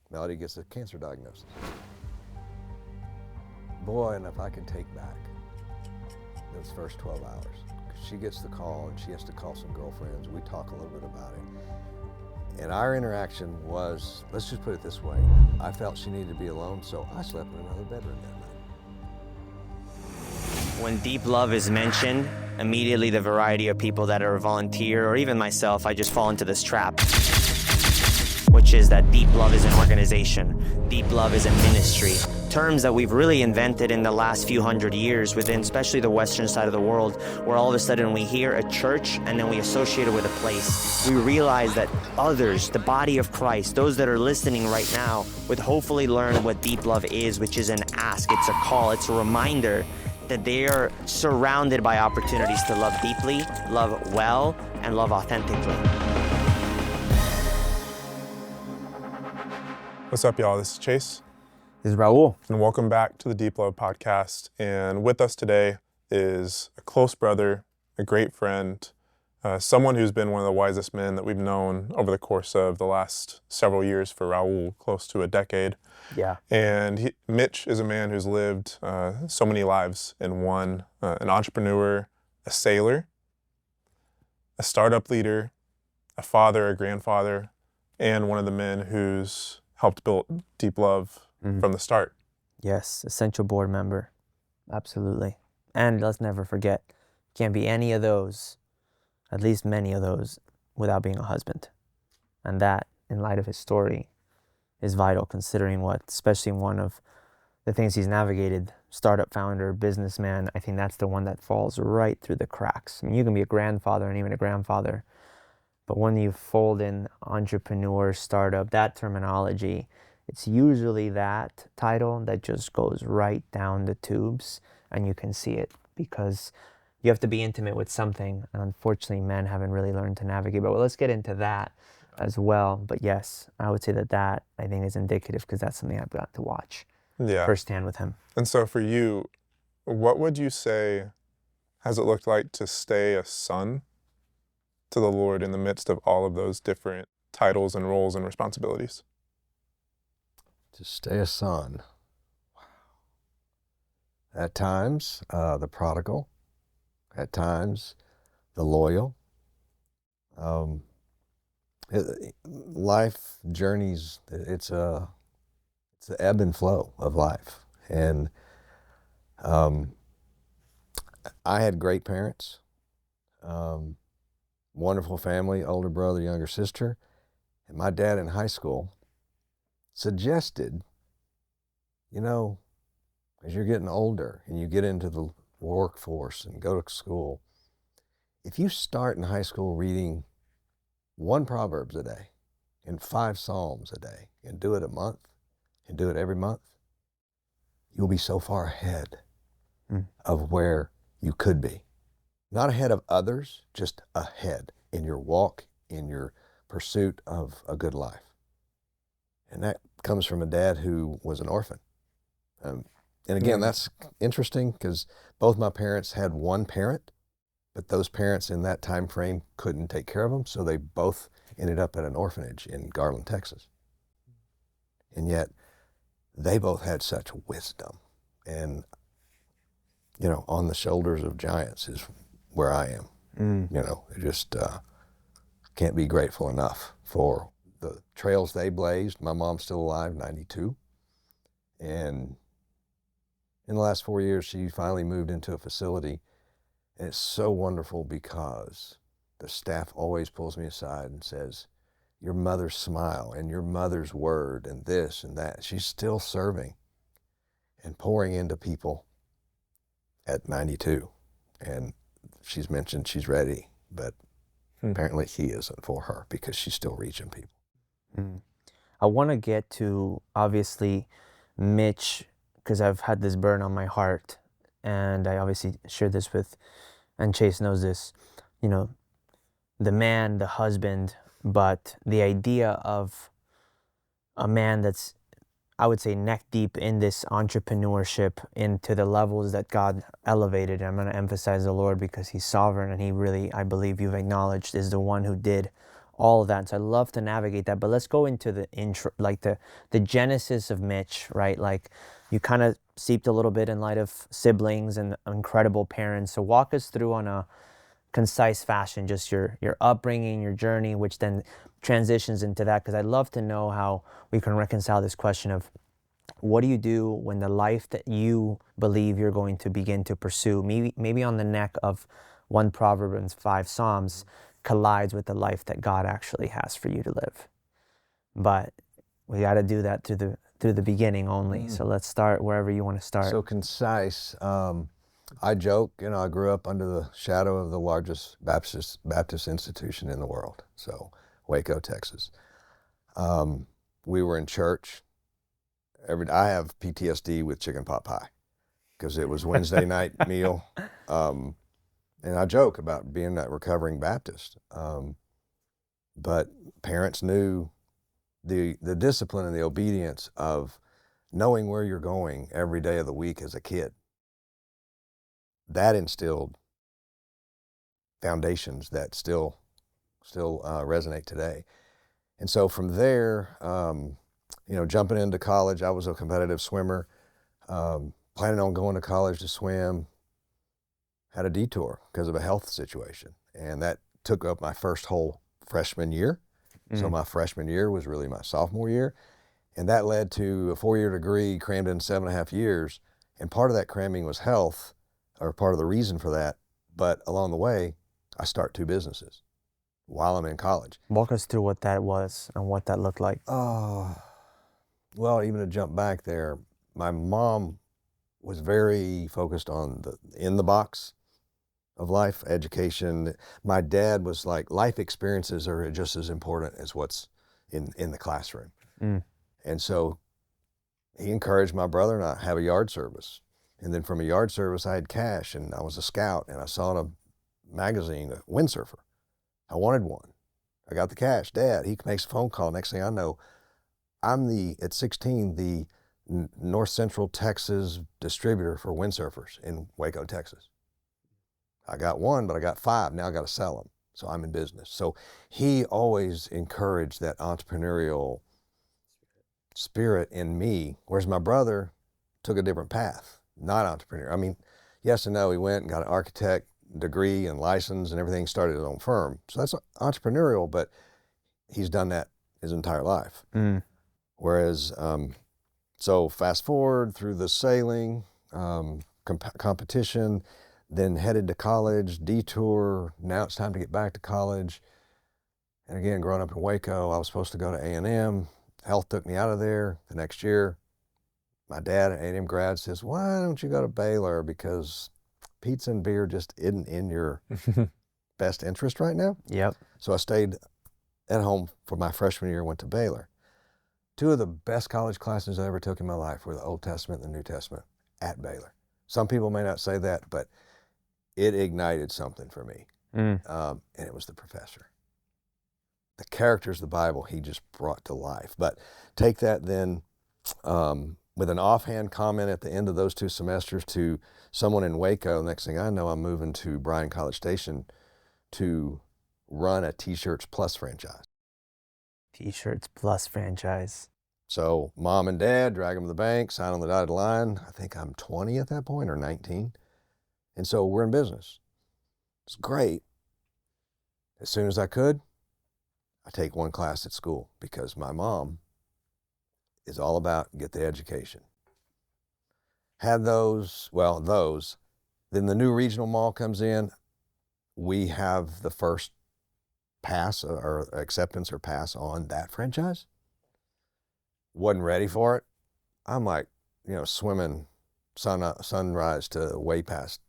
Melody gets a cancer diagnosis. Boy, and if I could take back those first 12 hours. She gets the call and she has to call some girlfriends. We talk a little bit about it. And our interaction was, let's just put it this way, I felt she needed to be alone, so I slept in another bedroom that night. When Deep Love is mentioned, immediately the variety of people that are a volunteer, or even myself, I just fall into this trap, which is that Deep Love is an organization. Deep Love is a ministry. Terms that we've really invented in the last few hundred years within especially the western side of the world, where all of a sudden we hear a church and then we associate it with a place. We realize that others, the body of Christ, those that are listening right now, would hopefully learn what Deep Love is, which is an ask, it's a call, it's a reminder that they are surrounded by opportunities to love deeply, love well, and love authentically. What's up, y'all? This is Chase. This is Raul. And welcome back to the Deep Love Podcast. And with us today is a close brother, a great friend, someone who's been one of the wisest men that we've known over the course of the last several years, for Raul, close to a decade. Yeah. And Mitch is a man who's lived so many lives in one, an entrepreneur, a sailor, a startup leader, a father, a grandfather, and one of the men who's helped build Deep Love from the start. Yes, essential board member. Absolutely. And let's never forget, can't be any of those, at least many of those, without being a husband. And that, in light of his story, is vital, considering what, especially one of the things he's navigated, startup founder, businessman, I think that's the one that falls right through the cracks. I mean, you can be a grandfather and even a grandfather, but when you fold in entrepreneur, startup, that terminology, it's usually that title that just goes right down the tubes, and you can see it because you have to be intimate with something, and unfortunately men haven't really learned to navigate. But let's get into that as well. But yes, I would say that I think is indicative, because that's something I've got to watch firsthand with him. And so for you, what would you say has it looked like to stay a son to the Lord in the midst of all of those different titles and roles and responsibilities? To stay a son. Wow. At times, the prodigal. At times, the loyal. Life journeys, it's the ebb and flow of life. And I had great parents, wonderful family, older brother, younger sister. And my dad in high school suggested, as you're getting older and you get into the workforce and go to school, if you start in high school reading 1 Proverbs a day and 5 Psalms a day and do it a month and do it every month, you'll be so far ahead of where you could be. Not ahead of others, just ahead in your walk, in your pursuit of a good life. And that comes from a dad who was an orphan. And again, that's interesting because both my parents had one parent, but those parents in that time frame couldn't take care of them, so they both ended up at an orphanage in Garland, Texas. And yet, they both had such wisdom. And, on the shoulders of giants is where I am. Just can't be grateful enough for the trails they blazed. My mom's still alive, 92. And in the last 4 years, she finally moved into a facility. And it's so wonderful because the staff always pulls me aside and says, your mother's smile and your mother's word and this and that. She's still serving and pouring into people at 92. And she's mentioned she's ready, but apparently he isn't for her because she's still reaching people. I want to get to, obviously, Mitch, because I've had this burn on my heart, and I obviously shared this with, and Chase knows this, the man, the husband, but the idea of a man that's, I would say, neck deep in this entrepreneurship into the levels that God elevated. I'm going to emphasize the Lord because he's sovereign, and he really, I believe you've acknowledged, is the one who did all of that. And so I love to navigate that. But let's go into the intro, like the genesis of Mitch, right? Like you kind of seeped a little bit in light of siblings and incredible parents. So walk us through on a concise fashion, just your upbringing, your journey, which then transitions into that. Because I'd love to know how we can reconcile this question of what do you do when the life that you believe you're going to begin to pursue, maybe on the neck of one proverb and 5 Psalms, collides with the life that God actually has for you to live. But we got to do that through the beginning only. So let's start wherever you want to start. So concise. I joke, I grew up under the shadow of the largest Baptist institution in the world. So Waco, Texas. We were in church. I have PTSD with chicken pot pie because it was Wednesday night meal. And I joke about being that recovering Baptist. But parents knew the discipline and the obedience of knowing where you're going every day of the week as a kid. That instilled foundations that still resonate today. And so from there, jumping into college, I was a competitive swimmer, planning on going to college to swim, had a detour because of a health situation. And that took up my first whole freshman year. So my freshman year was really my sophomore year. And that led to a 4-year degree crammed in 7.5 years. And part of that cramming was health, or part of the reason for that. But along the way, I start 2 businesses while I'm in college. Walk us through what that was and what that looked like. Well, even to jump back there, my mom was very focused on the in-the-box of life, education. My dad was like, life experiences are just as important as what's in the classroom. And so he encouraged my brother and I to have a yard service. And then from a yard service, I had cash, and I was a scout, and I saw in a magazine a windsurfer. I wanted one. I got the cash. Dad, he makes a phone call. Next thing I know, I'm at 16, the North Central Texas distributor for windsurfers in Waco, Texas. I got one, but I got 5. Now I got to sell them. So I'm in business. So he always encouraged that entrepreneurial spirit in me, whereas my brother took a different path, not entrepreneur. I mean, yes and no, he went and got an architect degree and license and everything, started his own firm. So that's entrepreneurial, but he's done that his entire life. Whereas, so fast forward through the sailing, competition, then headed to college, detour. Now it's time to get back to college. And again, growing up in Waco, I was supposed to go to A&M. Health took me out of there the next year. My dad, an A&M grad, says, why don't you go to Baylor? Because pizza and beer just isn't in your best interest right now. Yep. So I stayed at home for my freshman year, went to Baylor. 2 of the best college classes I ever took in my life were the Old Testament and the New Testament at Baylor. Some people may not say that, but it ignited something for me. And it was the professor. The characters of the Bible he just brought to life. But take that then with an offhand comment at the end of those 2 semesters to someone in Waco. Next thing I know, I'm moving to Bryan College Station to run a T-Shirts Plus franchise. T-Shirts Plus franchise. So mom and dad drag them to the bank, sign on the dotted line. I think I'm 20 at that point, or 19. And so we're in business. It's great. As soon as I could, I take 1 class at school because my mom is all about get the education. Had those. Then the new regional mall comes in. We have the first pass or acceptance or pass on that franchise. Wasn't ready for it. I'm like, swimming sunrise to way past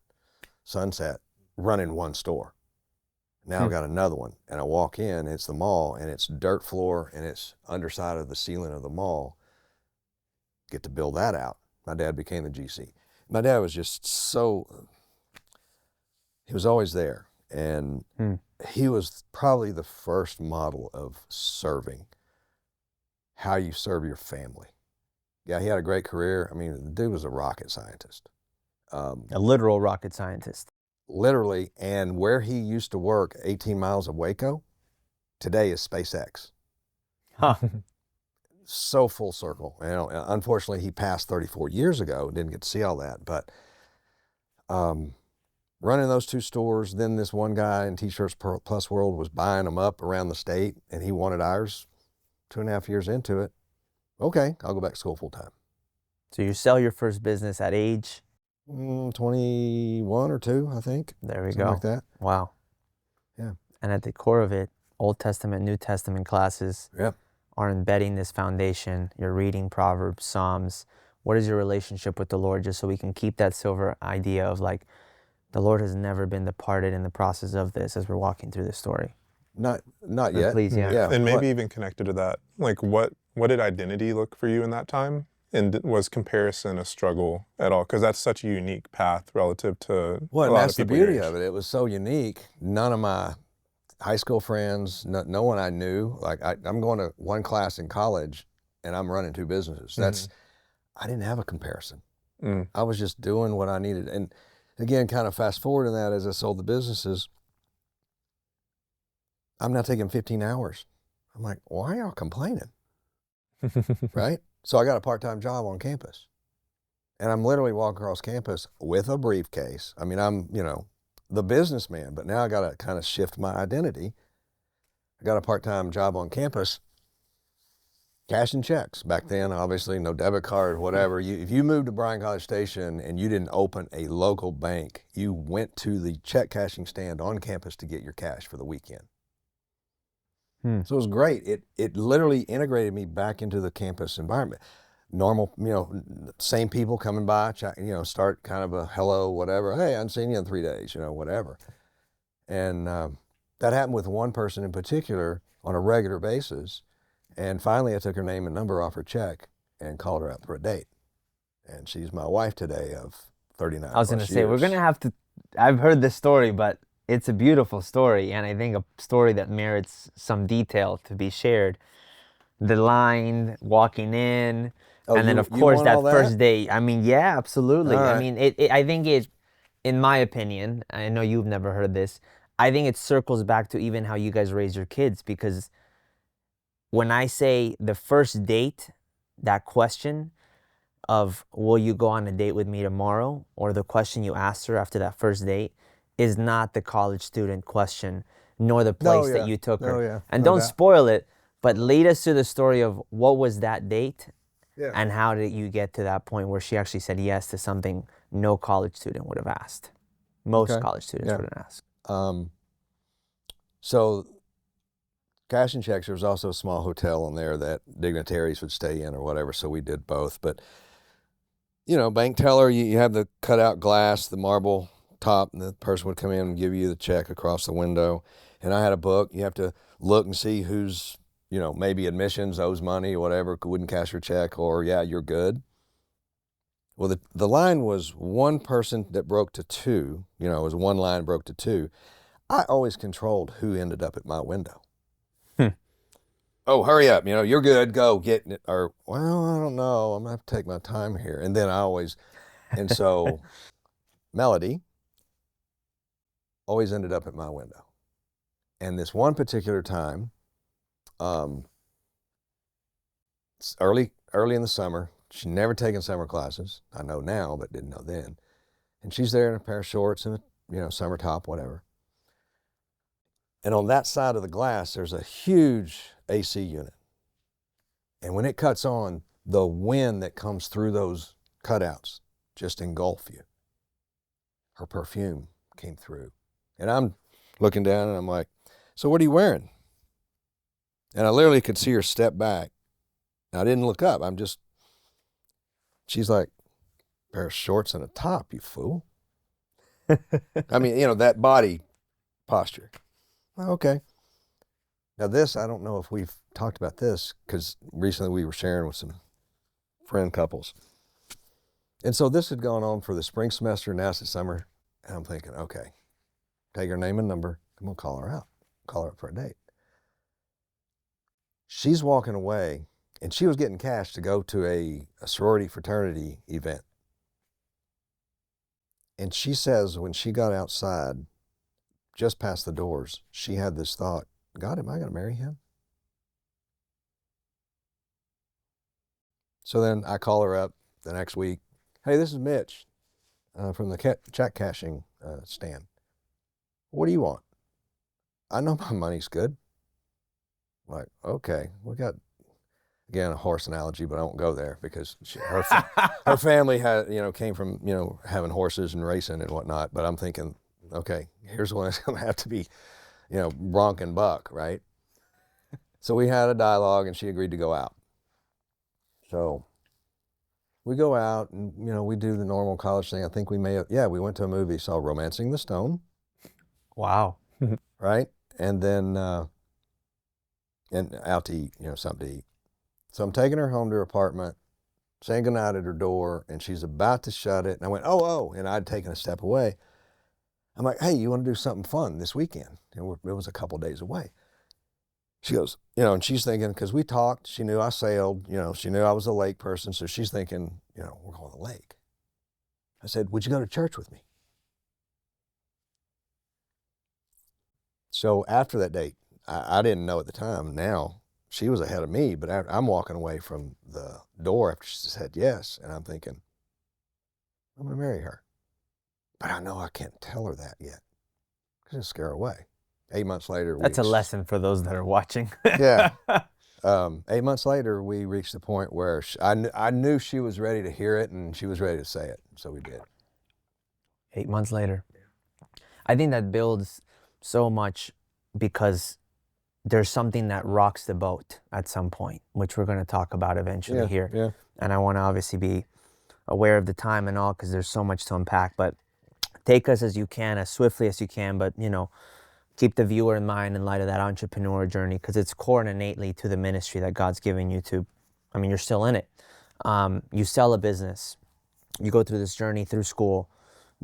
sunset, running 1 store. Now I've got another one, and I walk in, it's the mall, and it's dirt floor, and it's underside of the ceiling of the mall. Get to build that out. My dad became the GC. My dad was just he was always there, and he was probably the first model of serving, how you serve your family. Yeah, he had a great career. I mean, the dude was a rocket scientist. A literal rocket scientist. Literally, and where he used to work, 18 miles of Waco, today is SpaceX. Huh. So full circle. You know, unfortunately, he passed 34 years ago. Didn't get to see all that, but running those 2 stores, then this one guy in T-Shirts Plus World was buying them up around the state, and he wanted ours 2.5 years into it. Okay, I'll go back to school full time. So you sell your first business at age? 21 or 2, I think. There we Something go. like that. Wow. Yeah. And at the core of it, Old Testament, New Testament classes Yep. are embedding this foundation. You're reading Proverbs, Psalms. What is your relationship with the Lord? Just so we can keep that silver idea of like, the Lord has never been departed in the process of this as we're walking through this story. Not But yet. please, yeah. And maybe even connected to that, like what did identity look for you in that time? And was comparison a struggle at all? Because that's such a unique path relative to Well, a and lot that's of the people your beauty age. of it. It was so unique. None of my high school friends, no one I knew. Like I'm going to one class in college, and I'm running 2 businesses. That's I didn't have a comparison. I was just doing what I needed. And again, kind of fast forward in that as I sold the businesses, I'm now taking 15 hours. I'm like, why are y'all complaining? Right? So I got a part-time job on campus, and I'm literally walking across campus with a briefcase. I mean, I'm, the businessman, but now I got to kind of shift my identity. I got a part-time job on campus, cashing checks. Back then, obviously, no debit card, whatever. If you moved to Bryan College Station and you didn't open a local bank, you went to the check cashing stand on campus to get your cash for the weekend. So it was great. It literally integrated me back into the campus environment. Normal, same people coming by, start kind of a hello, whatever. Hey, I haven't seen you in 3 days, whatever. And that happened with one person in particular on a regular basis. And finally, I took her name and number off her check and called her out for a date. And she's my wife today of 39 I was going to plus say, we're years. going to have to, I've heard this story, but it's a beautiful story, and I think a story that merits some detail to be shared. The line, walking in, Oh, and then you of course want that all that? first date. I mean, yeah, absolutely. All I right. mean, I think it, in my opinion, I know you've never heard this, I think it circles back to even how you guys raise your kids, because when I say the first date, that question of will you go on a date with me tomorrow, or the question you asked her after that first date, is not the college student question, nor the place that you took her. And no don't doubt. spoil it, but lead us to the story of what was that date, Yeah. and how did you get to that point where she actually said yes to something no college student would have asked. Most Okay. college students Yeah. wouldn't ask. So cash and checks, there was also a small hotel in there that dignitaries would stay in or whatever, so we did both. But, bank teller, you have the cutout glass, the marble top, and the person would come in and give you the check across the window. And I had a book. You have to look and see who's, maybe admissions, owes money or whatever, wouldn't cash your check, or, yeah, you're good. Well, the line was one person that broke to 2, it was one line broke to 2. I always controlled who ended up at my window. Oh, hurry up, you're good, go get it. Or, well, I don't know, I'm gonna have to take my time here. And then and so Melody always ended up at my window. And this one particular time, early in the summer, she'd never taken summer classes. I know now, but didn't know then. And she's there in a pair of shorts and a, summer top, whatever. And on that side of the glass, there's a huge AC unit. And when it cuts on, the wind that comes through those cutouts just engulf you. Her perfume came through. And I'm looking down and I'm like, so what are you wearing? And I literally could see her step back. And I didn't look up. She's like, pair of shorts and a top, you fool. I mean, that body posture. Okay. Now this, I don't know if we've talked about this, because recently we were sharing with some friend couples. And so this had gone on for the spring semester, now it's the summer. And I'm thinking, okay, take her name and number. I'm going to call her out. Call her up for a date. She's walking away, and she was getting cash to go to a sorority fraternity event. And she says when she got outside, just past the doors, she had this thought, God, am I going to marry him? So then I call her up the next week. Hey, this is Mitch from the check cashing stand. What do you want? I know my money's good. I'm like, okay, we got, again, a horse analogy, but I won't go there because her family had, came from, having horses and racing and whatnot. But I'm thinking, okay, here's one that's going to have to be, bronc and buck, right? So we had a dialogue and she agreed to go out. So we go out and, we do the normal college thing. I think we we went to a movie, saw Romancing the Stone. Wow. Right? And then, and out to eat, something to eat. So I'm taking her home to her apartment, saying goodnight at her door, and she's about to shut it. And I went, oh, and I'd taken a step away. I'm like, hey, you want to do something fun this weekend? And it was a couple days away. She goes, and she's thinking, because we talked, she knew I sailed, she knew I was a lake person, so she's thinking, we're going to the lake. I said, would you go to church with me? So after that date, I didn't know at the time. Now, she was ahead of me, but I'm walking away from the door after she said yes, and I'm thinking, I'm going to marry her. But I know I can't tell her that yet, because it'll scare her away. 8 months later, That's a lesson for those that are watching. Yeah. 8 months later, we reached the point where I knew she was ready to hear it, and she was ready to say it, so we did. 8 months later. I think that builds so much because there's something that rocks the boat at some point, which we're going to talk about eventually here. Yeah. And I want to obviously be aware of the time and all because there's so much to unpack. But take us as you can, as swiftly as you can, but, keep the viewer in mind in light of that entrepreneurial journey because it's core and innately to the ministry that God's given you to. I mean, you're still in it. You sell a business. You go through this journey through school,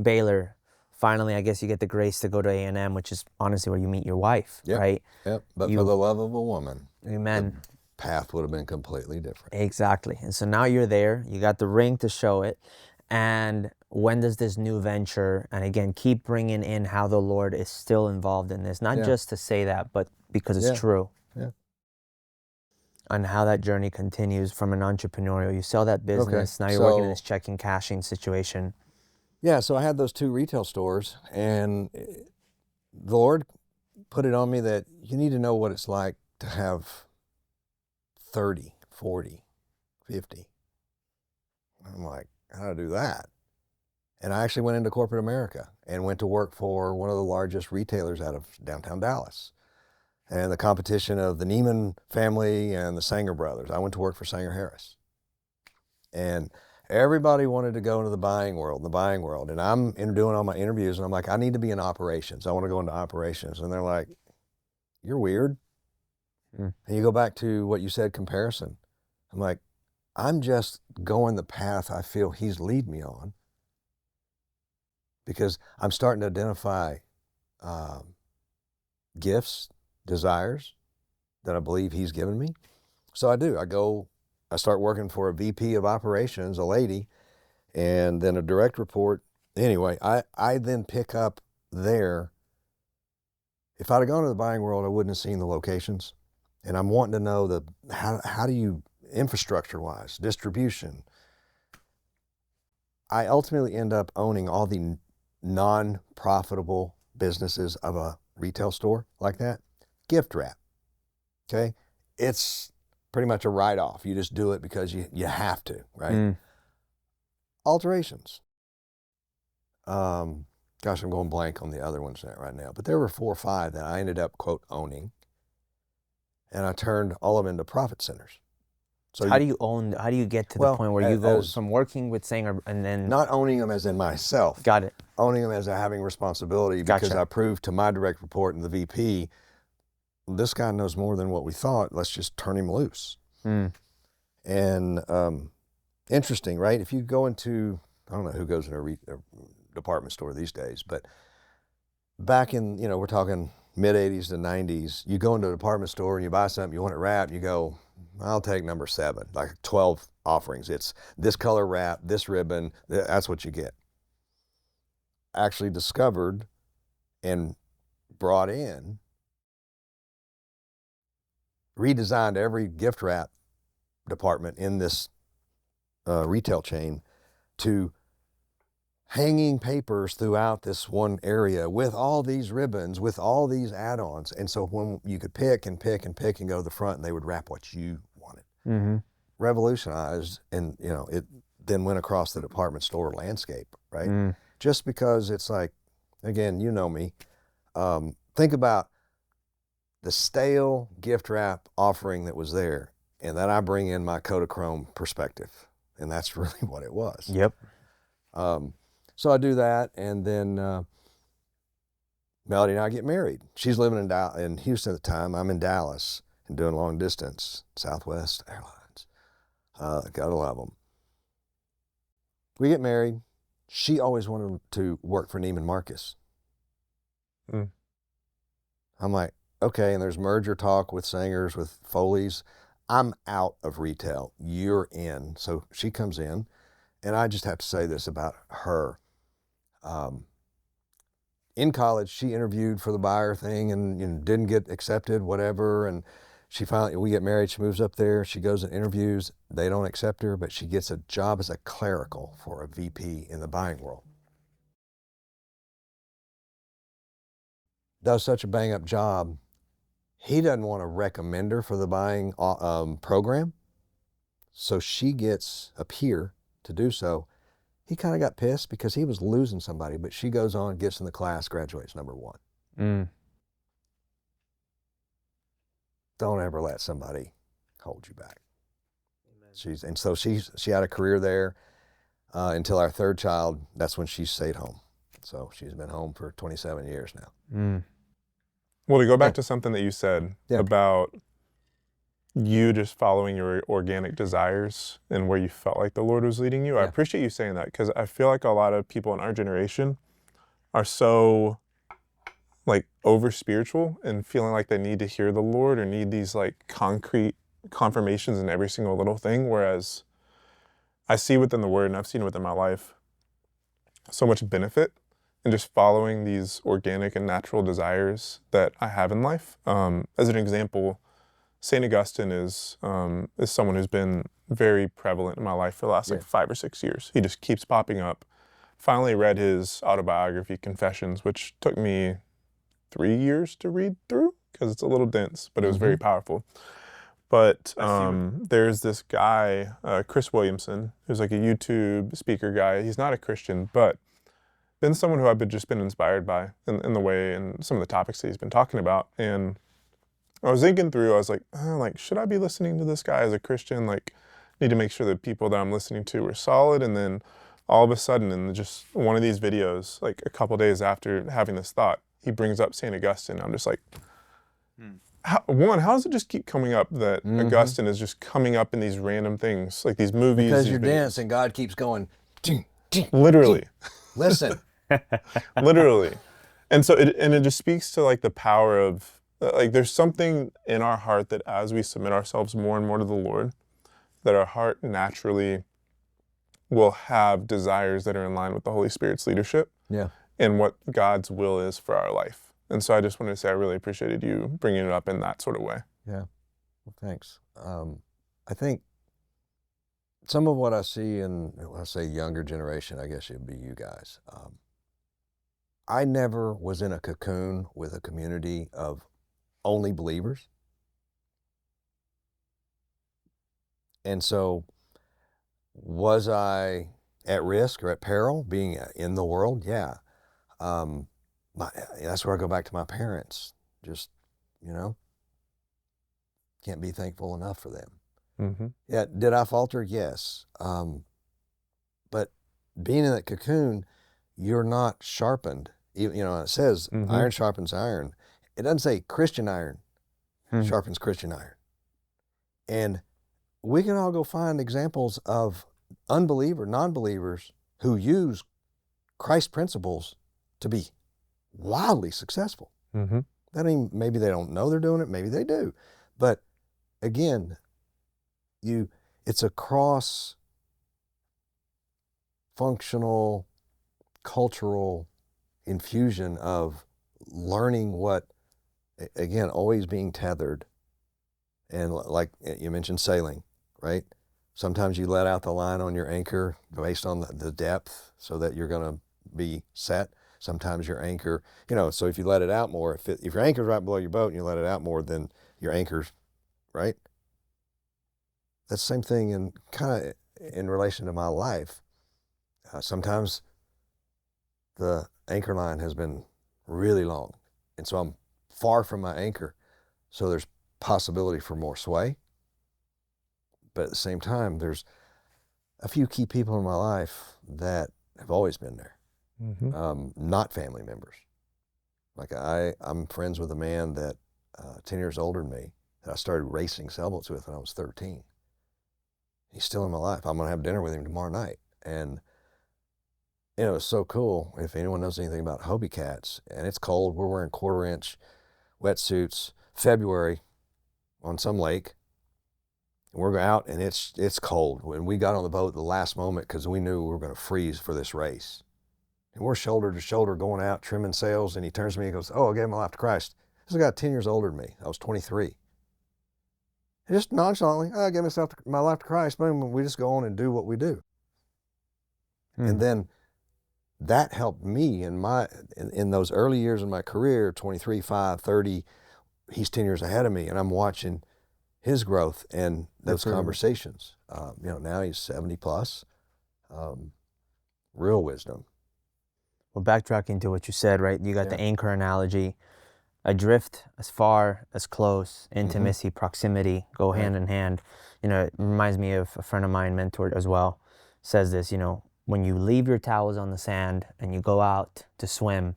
Baylor. Finally, I guess you get the grace to go to A&M, which is honestly where you meet your wife, right? Yep, but for the love of a woman, amen, the path would have been completely different. Exactly. And so now you're there, you got the ring to show it, and when does this new venture, and again, keep bringing in how the Lord is still involved in this, not just to say that, but because it's true. Yeah. And how that journey continues from an entrepreneurial, you sell that business, now you're working in this checking, cashing situation. Yeah, so I had those 2 retail stores, and the Lord put it on me that you need to know what it's like to have 30, 40, 50. I'm like, how do I do that? And I actually went into corporate America and went to work for one of the largest retailers out of downtown Dallas. And the competition of the Neiman family and the Sanger brothers. I went to work for Sanger Harris. And everybody wanted to go into the buying world. And I'm doing all my interviews, and I'm like, I need to be in operations. I want to go into operations. And they're like, you're weird. And you go back to what you said, comparison. I'm like, I'm just going the path I feel he's lead me on because I'm starting to identify gifts, desires that I believe he's given me. So I do. I start working for a VP of operations, a lady, and then a direct report. Anyway, I then pick up there. If I'd have gone to the buying world, I wouldn't have seen the locations. And I'm wanting to know how do you, infrastructure-wise, distribution. I ultimately end up owning all the non-profitable businesses of a retail store like that. Gift wrap, okay? It's pretty much a write-off. You just do it because you have to, right? Alterations. Gosh, I'm going blank on the other ones right now, but there were 4 or 5 that I ended up, quote, owning, and I turned all of them into profit centers. So how do you get to the point where you go from working with Sanger and then... Not owning them as in myself. Got it. Owning them as having responsibility because I proved to my direct report and the VP, this guy knows more than what we thought. Let's just turn him loose. And interesting, right? If you go into, I don't know who goes in a department store these days, but back in, we're talking mid-'80s to 90s, you go into a department store and you buy something, you want it wrapped, you go, I'll take number 7, like 12 offerings. It's this color wrap, this ribbon, that's what you get. Actually discovered and brought in redesigned every gift wrap department in this retail chain to hanging papers throughout this one area with all these ribbons, with all these add-ons. And so when you could pick and pick and pick and go to the front, and they would wrap what you wanted. Mm-hmm. Revolutionized, and it then went across the department store landscape, right? Mm. Just because it's like, again, you know me, think about the stale gift wrap offering that was there, and then I bring in my Kodachrome perspective, and that's really what it was. Yep. So I do that, and then Melody and I get married. She's living in Houston at the time. I'm in Dallas and doing long distance, Southwest Airlines. Gotta love them. We get married. She always wanted to work for Neiman Marcus. Mm. I'm like, okay, and there's merger talk with Sangers, with Foley's. I'm out of retail. You're in. So she comes in, and I just have to say this about her. In college, she interviewed for the buyer thing and didn't get accepted, whatever. And we get married, she moves up there, she goes and interviews. They don't accept her, but she gets a job as a clerical for a VP in the buying world. Does such a bang up job. He doesn't want to recommend her for the buying program. So she gets a peer to do so. He kind of got pissed because he was losing somebody, but she goes on, gets in the class, graduates number 1. Mm. Don't ever let somebody hold you back. She had a career there until our 3rd child. That's when she stayed home. So she's been home for 27 years now. Mm. Well, to go back to something that you said Yeah. about you just following your organic desires and where you felt like the Lord was leading you. I appreciate you saying that, because I feel like a lot of people in our generation are so like over spiritual and feeling like they need to hear the Lord or need these like concrete confirmations in every single little thing. Whereas I see within the Word, and I've seen it within my life, so much benefit in just following these organic and natural desires that I have in life. As an example, St. Augustine is someone who's been very prevalent in my life for the last 5 or 6 years. He just keeps popping up. Finally read his autobiography, Confessions, which took me 3 years to read through because it's a little dense, but it was very powerful. But there's this guy, Chris Williamson, who's like a YouTube speaker guy. He's not a Christian, but been someone who I've just been inspired by in the way and some of the topics that he's been talking about. And I was thinking through, I was like, should I be listening to this guy as a Christian? Like, need to make sure the people that I'm listening to are solid. And then all of a sudden, in just one of these videos, like a couple days after having this thought, he brings up St. Augustine. I'm just like, how does it just keep coming up that Augustine is just coming up in these random things, like these movies? Because you're dense and God keeps going, literally. Listen. Literally. And so it just speaks to like the power of, like there's something in our heart that as we submit ourselves more and more to the Lord, that our heart naturally will have desires that are in line with the Holy Spirit's leadership and what God's will is for our life. And so I just wanted to say I really appreciated you bringing it up in that sort of way. Yeah, well, thanks. I think some of what I see in, when I say younger generation, I guess it'd be you guys. I never was in a cocoon with a community of only believers. And so was I at risk or at peril being in the world? Yeah. That's where I go back to my parents. Just, can't be thankful enough for them. Mm-hmm. Yeah. Did I falter? Yes. But being in that cocoon, you're not sharpened. It says iron sharpens iron. It doesn't say Christian iron sharpens Christian iron. And we can all go find examples of non-believers who use Christ principles to be wildly successful. Mm-hmm. Maybe they don't know they're doing it, maybe they do. But again, it's a cross-functional, cultural infusion of learning what, again, always being tethered And like you mentioned sailing, right? Sometimes you let out the line on your anchor based on the depth so that you're going to be set. Sometimes your anchor, so if you let it out more, if your anchor's right below your boat and you let it out more, then your anchor's, right? That's the same thing in relation to my life. Sometimes the anchor line has been really long, and so I'm far from my anchor. So there's possibility for more sway. But at the same time, there's a few key people in my life that have always been there, not family members. Like I'm friends with a man that 10 years older than me that I started racing sailboats with when I was 13. He's still in my life. I'm going to have dinner with him tomorrow night. And, it's so cool. If anyone knows anything about Hobie cats, and it's cold, we're wearing 1/4-inch wetsuits, February on some lake. And we're out and it's cold. When we got on the boat at the last moment because we knew we were going to freeze for this race. And we're shoulder to shoulder going out, trimming sails, and he turns to me and goes, "Oh, I gave my life to Christ." This is a guy 10 years older than me. I was 23. And just nonchalantly, I gave my life to Christ. Boom, we just go on and do what we do. And then that helped me in those early years in my career, 23, 5, 30. He's 10 years ahead of me, and I'm watching his growth and those conversations. Now he's 70 plus. Real wisdom. Well, backtracking to what you said, right? You got the anchor analogy. Adrift, as far as close, intimacy, proximity, go hand in hand. It reminds me of a friend of mine, mentored as well, says this, when you leave your towels on the sand and you go out to swim,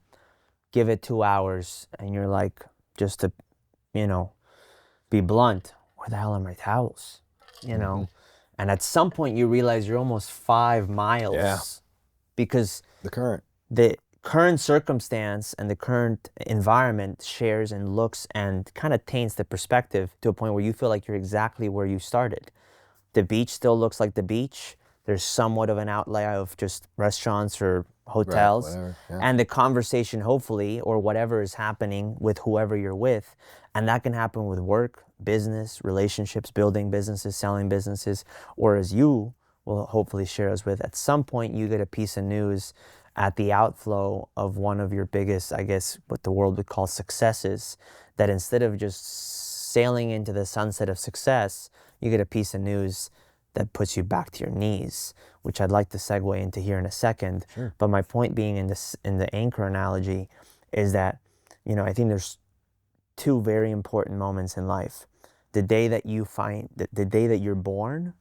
give it 2 hours and you're like, just to, be blunt, where the hell are my towels? And at some point you realize you're almost 5 miles because the current circumstance and the current environment shares and looks and kind of taints the perspective to a point where you feel like you're exactly where you started. The beach still looks like the beach. There's somewhat of an outlay of just restaurants or hotels, and the conversation, hopefully, or whatever is happening with whoever you're with. And that can happen with work, business, relationships, building businesses, selling businesses, or as you will hopefully share us with, at some point you get a piece of news at the outflow of one of your biggest, I guess, what the world would call successes, that instead of just sailing into the sunset of success, you get a piece of news that puts you back to your knees, which I'd like to segue into here in a second. Sure. But my point being in the anchor analogy is that, I think there's 2 very important moments in life. The day that the day that you're born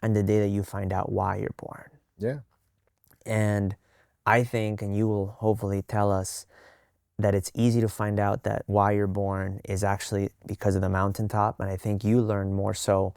and the day that you find out why you're born. Yeah. And I think, and you will hopefully tell us, that it's easy to find out that why you're born is actually because of the mountaintop. And I think you learn more so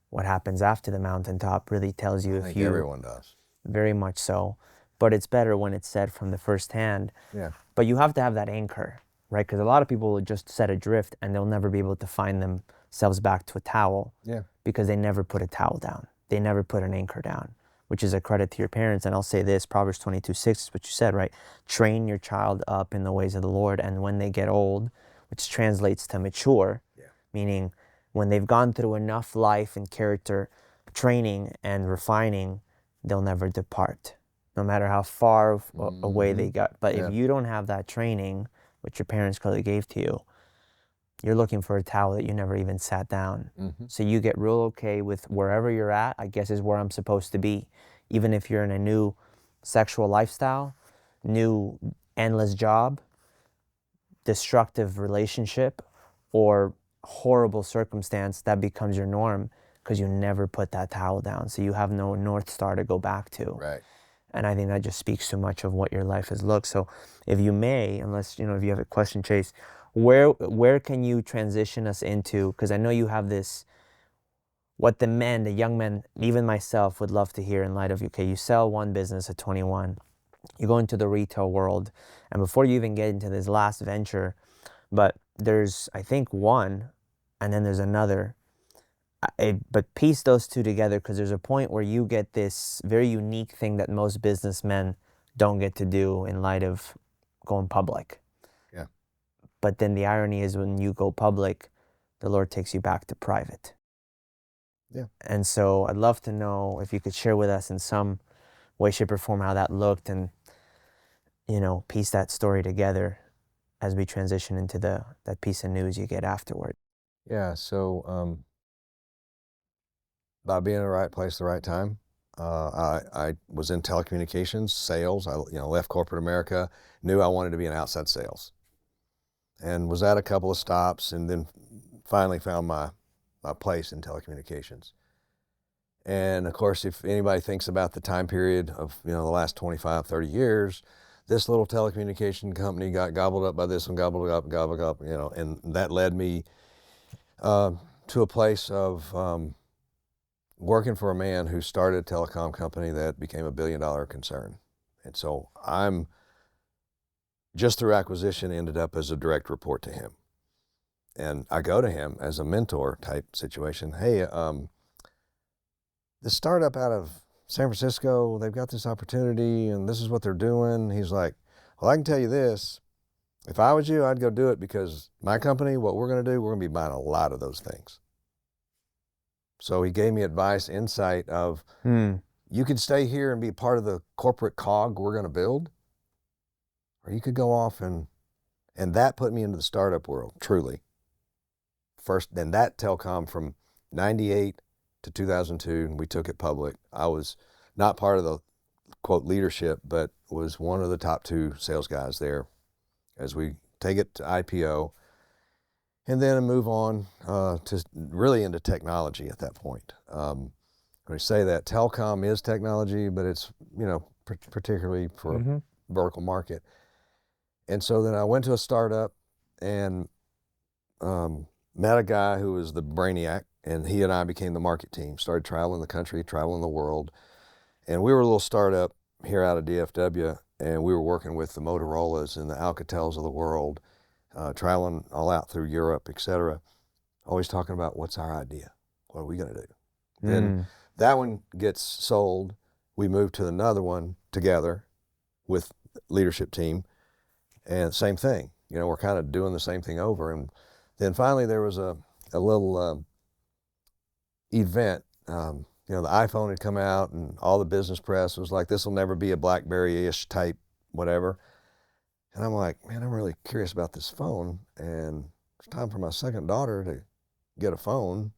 what happens after the mountaintop really tells you. I think everyone does. Very much so. But it's better when it's said from the first hand. Yeah. But you have to have that anchor, right? Because a lot of people will just set adrift and they'll never be able to find themselves back to a towel. Yeah. Because they never put a towel down. They never put an anchor down, which is a credit to your parents. And I'll say this, Proverbs 22:6 is what you said, right? Train your child up in the ways of the Lord, and when they get old, which translates to mature, meaning when they've gone through enough life and character training and refining, they'll never depart, no matter how far away they got. But if you don't have that training, which your parents clearly gave to you, you're looking for a towel that you never even sat down. So you get real okay with wherever you're at, I guess is where I'm supposed to be. Even if you're in a new sexual lifestyle, new endless job, destructive relationship, or horrible circumstance, that becomes your norm because you never put that towel down. So you have no North Star to go back to. Right. And I think that just speaks too much of what your life has looked. So if you may, unless, if you have a question, Chase, where can you transition us into, because I know you have this, what the young men, even myself, would love to hear in light of, okay, you sell one business at 21, you go into the retail world, and before you even get into this last venture, but there's, I think, one, and then there's another, but piece those 2 together, because there's a point where you get this very unique thing that most businessmen don't get to do in light of going public. Yeah. But then the irony is when you go public, the Lord takes you back to private. Yeah. And so I'd love to know if you could share with us in some way, shape, or form how that looked, and, you know, piece that story together as we transition into that piece of news you get afterward. Yeah. So by being in the right place at the right time, I was in telecommunications, sales. I left corporate America, knew I wanted to be in outside sales, and was at a couple of stops, and then finally found my place in telecommunications. And of course, if anybody thinks about the time period of the last 25, 30 years, this little telecommunication company got gobbled up by this and gobbled up, and that led me to a place of working for a man who started a telecom company that became $1 billion concern. And so I'm, just through acquisition, ended up as a direct report to him. And I go to him as a mentor type situation. Hey, this startup out of San Francisco, they've got this opportunity and this is what they're doing. He's like, well, I can tell you this. If I was you, I'd go do it, because my company, what we're going to do, we're going to be buying a lot of those things. So he gave me advice, insight of, you could stay here and be part of the corporate cog we're going to build, or you could go off and that put me into the startup world, truly. First, then that telecom from 98 to 2002, and we took it public. I was not part of the, quote, leadership, but was one of the top 2 sales guys there as we take it to IPO, and then move on to really into technology at that point. When we say that, telecom is technology, but it's, particularly for a vertical market. And so then I went to a startup and met a guy who was the brainiac, and he and I became the market team, started traveling the country, traveling the world. And we were a little startup here out of DFW, and we were working with the Motorola's and the Alcatels of the world, traveling all out through Europe, etc. Always talking about, what's our idea? What are we going to do? Then that one gets sold. We move to another one together with leadership team, and same thing. We're kind of doing the same thing over. And then finally there was a little event. The iPhone had come out, and all the business press was like, this will never be a BlackBerry-ish type whatever. And I'm like, man, I'm really curious about this phone, and it's time for my second daughter to get a phone.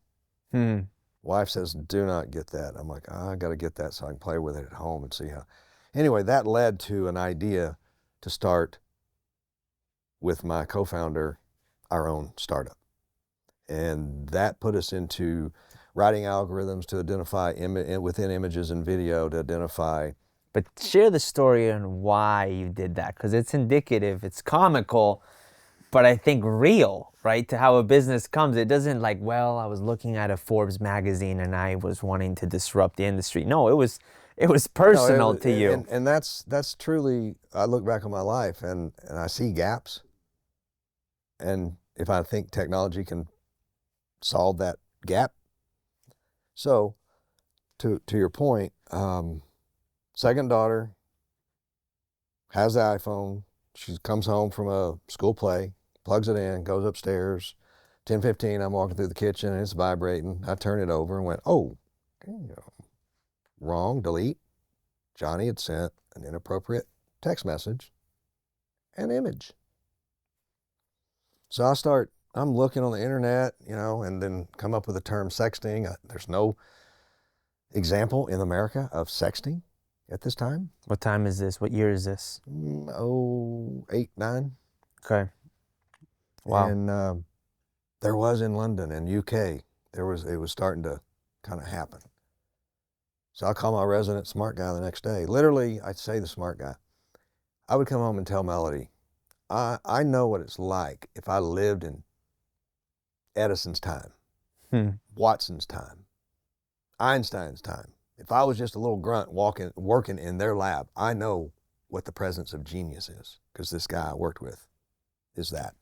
Wife says, do not get that. I'm like, I got to get that so I can play with it at home and see how. Anyway, that led to an idea to start with my co-founder our own startup. And that put us into writing algorithms to identify within images and video to identify. But share the story on why you did that, because it's indicative, it's comical, but I think real, right, to how a business comes. It doesn't like, well, I was looking at a Forbes magazine and I was wanting to disrupt the industry. No, it was personal to you. And that's truly, I look back on my life and I see gaps. And if I think technology can solve that gap. So to your point, second daughter has the iPhone. She comes home from a school play, plugs it in, goes upstairs. 10:15, I'm walking through the kitchen and it's vibrating. I turn it over and went, oh, wrong, delete. Johnny had sent an inappropriate text message and image. So I'm looking on the internet, and then come up with the term sexting. There's no example in America of sexting at this time. What time is this? What year is this? 08, 09. Okay. Wow. And there was in London and UK, it was starting to kind of happen. So I call my resident smart guy the next day. Literally, I'd say the smart guy. I would come home and tell Melody, I know what it's like if I lived in Edison's time, Watson's time, Einstein's time. If I was just a little grunt working in their lab, I know what the presence of genius is, because this guy I worked with is that.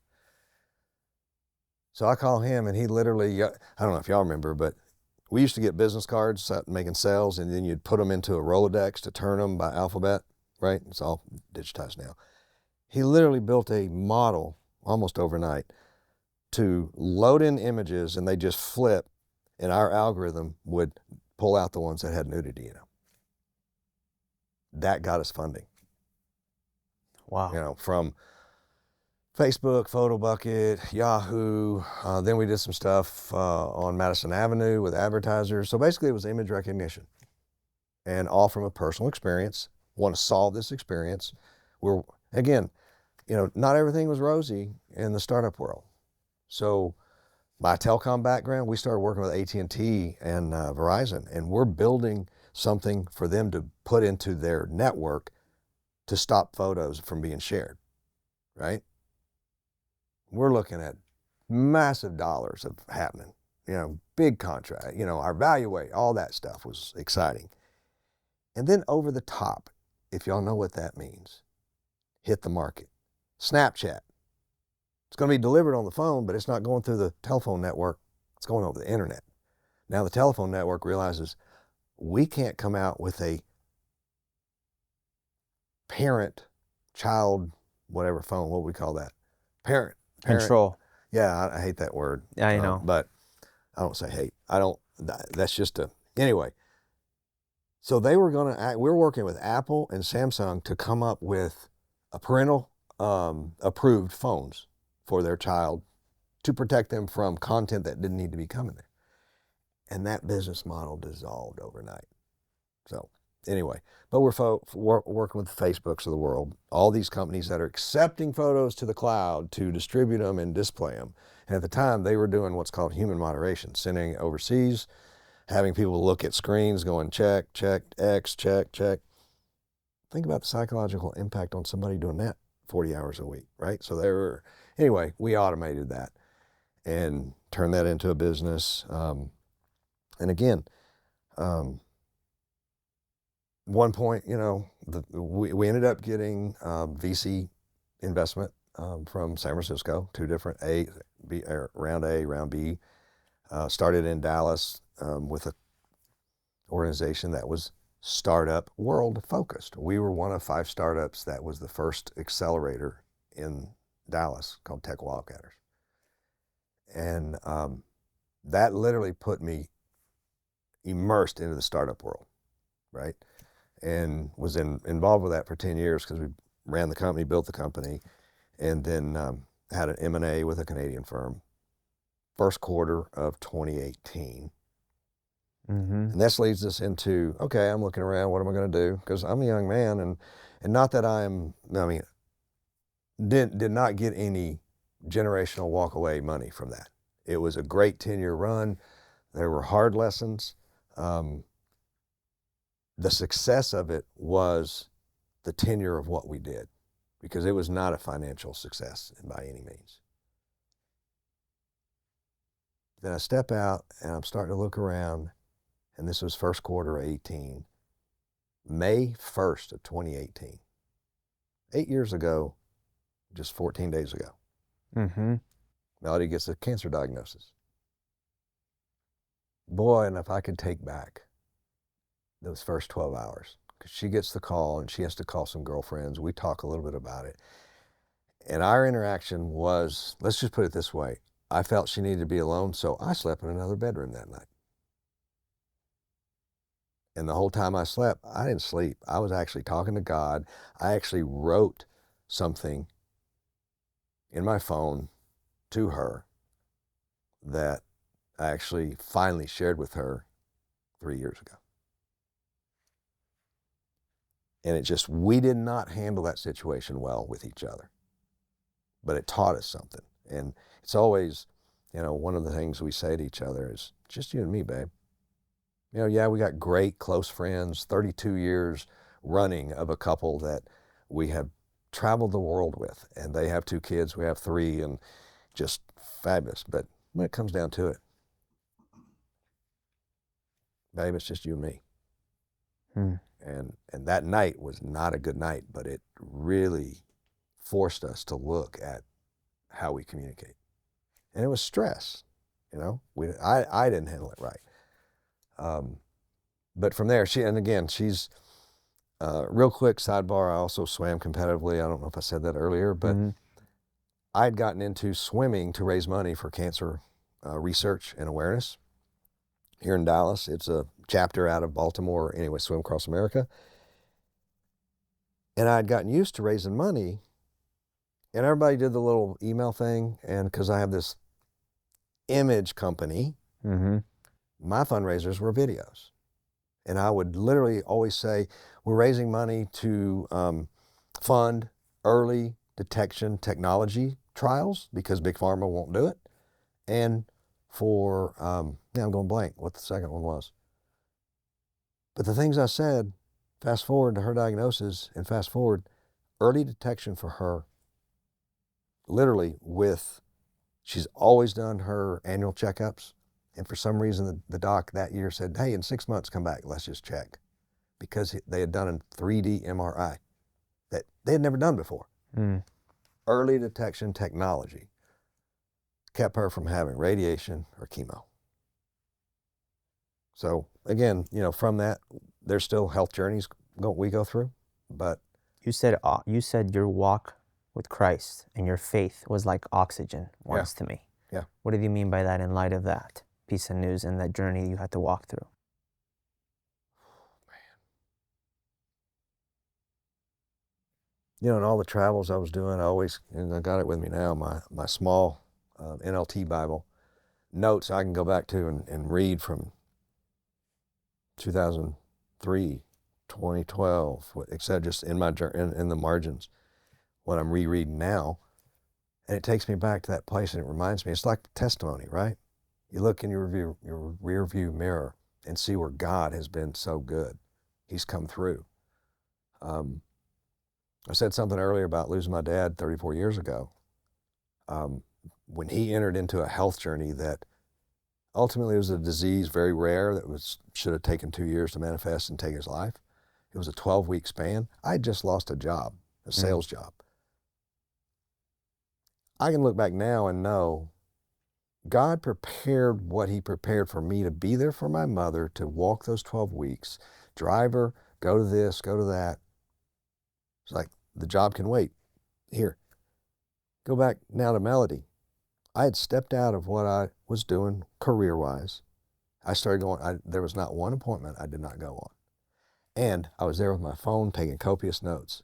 So I call him, and he literally, I don't know if y'all remember, but we used to get business cards making sales, and then you'd put them into a Rolodex to turn them by alphabet, right? It's all digitized now. He literally built a model almost overnight to load in images and they just flip, and our algorithm would pull out the ones that had nudity in them. That got us funding. Wow. You know, from Facebook, PhotoBucket, Yahoo. Then we did some stuff on Madison Avenue with advertisers. So basically it was image recognition, and all from a personal experience. Want to solve this experience. We're, again, you know, not everything was rosy in the startup world. So my telecom background, we started working with AT&T and Verizon, and we're building something for them to put into their network to stop photos from being shared, right? We're looking at massive dollars of happening, you know, big contract, you know, our valuate, all that stuff was exciting. And then over the top, if y'all know what that means, hit the market. Snapchat. It's going to be delivered on the phone, but it's not going through the telephone network. It's going over the internet. Now the telephone network realizes we can't come out with a parent, child, whatever phone, what we call that? Parent. Control. Yeah, I hate that word. Yeah, I know. But I don't say hate. That's just anyway. So they were going to, we're working with Apple and Samsung to come up with a parental approved phones for their child to protect them from content that didn't need to be coming there. And that business model dissolved overnight. So anyway, but we're working with the Facebooks of the world, all these companies that are accepting photos to the cloud to distribute them and display them. And at the time, they were doing what's called human moderation, sending it overseas, having people look at screens, going check, check, X, check, check. Think about the psychological impact on somebody doing that 40 hours a week, right? So anyway, we automated that and turned that into a business. And again, one point, you know, we ended up getting VC investment from San Francisco, two different round A, round B. Started in Dallas with an organization that was startup world focused. We were one of 5 startups that was the first accelerator in Dallas called Tech Wildcatters. And that literally put me immersed into the startup world, right? And was involved with that for 10 years because we ran the company, built the company, and then had an M&A with a Canadian firm. First quarter of 2018. And this leads us into, okay, I'm looking around, what am I going to do? Because I'm a young man, and not that did not get any generational walk away money from that. It was a great 10-year run. There were hard lessons. The success of it was the tenure of what we did, because it was not a financial success by any means. Then I step out and I'm starting to look around, and this was first quarter of 18, May 1st of 2018. 8 years ago, just 14 days ago. Melody gets a cancer diagnosis. Boy, and if I could take back those first 12 hours, because she gets the call and she has to call some girlfriends. We talk a little bit about it. And our interaction was, let's just put it this way. I felt she needed to be alone, so I slept in another bedroom that night. And the whole time I slept, I didn't sleep. I was actually talking to God. I actually wrote something in my phone to her that I actually finally shared with her 3 years ago. And we did not handle that situation well with each other, but it taught us something. And it's always, you know, one of the things we say to each other is, just you and me, babe. You know, yeah, we got great close friends, 32 years running of a couple that we have traveled the world with, and they have 2 kids, we have 3, and just fabulous. But when it comes down to it, babe, it's just you and me. And that night was not a good night, but it really forced us to look at how we communicate. And it was stress, you know. I didn't handle it right. But from there, she's real quick sidebar. I also swam competitively. I don't know if I said that earlier, but I'd gotten into swimming to raise money for cancer research and awareness here in Dallas. It's a chapter out of Baltimore, anyway, Swim Across America. And I'd gotten used to raising money, and everybody did the little email thing. And because I have this image company, my fundraisers were videos. And I would literally always say, we're raising money to fund early detection technology trials because Big Pharma won't do it. And for, now I'm going blank what the second one was. But the things I said, fast forward to her diagnosis and fast forward, early detection for her, literally she's always done her annual checkups. And for some reason, the doc that year said, hey, in 6 months, come back, let's just check. Because they had done a 3D MRI that they had never done before. Early detection technology kept her from having radiation or chemo. So again, from that, there's still health journeys we go through, but. You said your walk with Christ and your faith was like oxygen once to me. Yeah. What did you mean by that in light of that piece of news and that journey you had to walk through? In all the travels I was doing, and I got it with me now, my small NLT Bible, notes I can go back to and read from 2003, 2012, etc., just in in the margins, what I'm rereading now. And it takes me back to that place, and it reminds me, it's like testimony, right? You look in your rear view mirror and see where God has been so good. He's come through. I said something earlier about losing my dad 34 years ago. When he entered into a health journey that ultimately was a disease very rare that should have taken 2 years to manifest and take his life. It was a 12-week span. I just lost a job, a sales job. I can look back now and know God prepared what he prepared for me to be there for my mother, to walk those 12 weeks, drive her, go to this, go to that. It's like, the job can wait. Here, go back now to Melody. I had stepped out of what I was doing career-wise. I started going, there was not one appointment I did not go on. And I was there with my phone taking copious notes.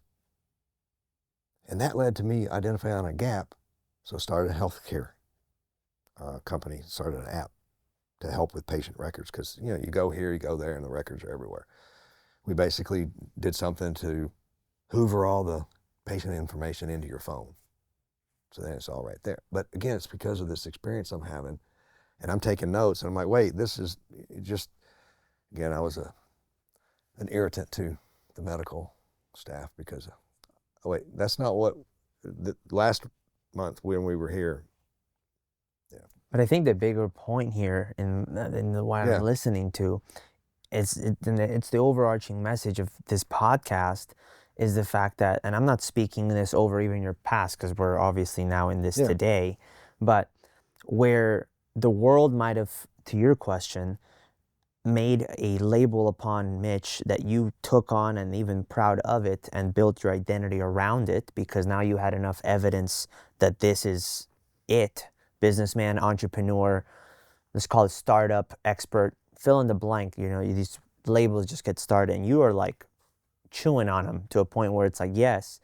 And that led to me identifying a gap. So I started a healthcare company, started an app to help with patient records, because you go here, you go there, and the records are everywhere. We basically did something to hoover all the patient information into your phone. So then it's all right there. But again, it's because of this experience I'm having, and I'm taking notes, and I'm like, wait, this is just, again, I was an irritant to the medical staff because, oh wait, that's not what, the last month when we were here. Yeah. But I think the bigger point here in what I'm listening to, it's the overarching message of this podcast is the fact that, and I'm not speaking this over even your past because we're obviously now in this today, but where the world might have, to your question, made a label upon Mitch that you took on and even proud of it and built your identity around it because now you had enough evidence that this is it. Businessman, entrepreneur, let's call it startup, expert, fill in the blank, these labels just get started and you are like chewing on them to a point where it's like, yes,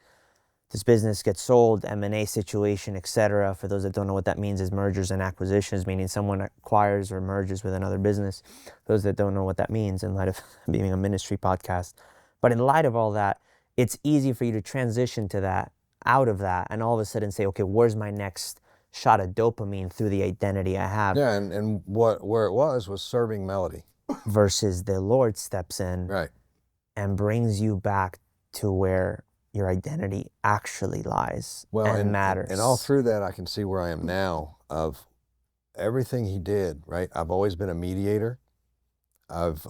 this business gets sold, M&A situation, etc. For those that don't know what that means is mergers and acquisitions, meaning someone acquires or merges with another business. Those that don't know what that means in light of being a ministry podcast. But in light of all that, it's easy for you to transition to that, out of that, and all of a sudden say, okay, where's my next shot of dopamine through the identity I have? Yeah, and where it was serving Melody. Versus the Lord steps in and brings you back to where your identity actually lies and matters. And all through that, I can see where I am now of everything he did, right? I've always been a mediator. I've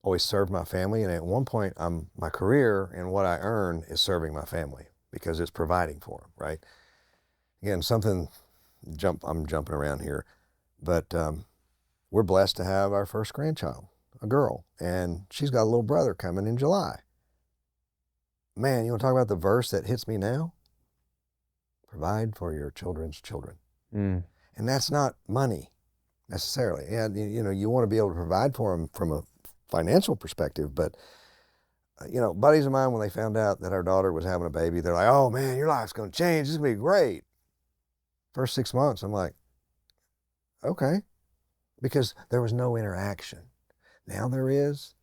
always served my family. And at one point, my career and what I earn is serving my family because it's providing for them, right? Again, I'm jumping around here, but we're blessed to have our first grandchild, a girl, and she's got a little brother coming in July. Man, you want to talk about the verse that hits me now? provide for your children's children. Mm. And that's not money necessarily. Yeah, you want to be able to provide for them from a financial perspective, but buddies of mine, when they found out that our daughter was having a baby, they're like, "Oh man, your life's going to change. This is going to be great." First 6 months, I'm like, okay, because there was no interaction. Now there is.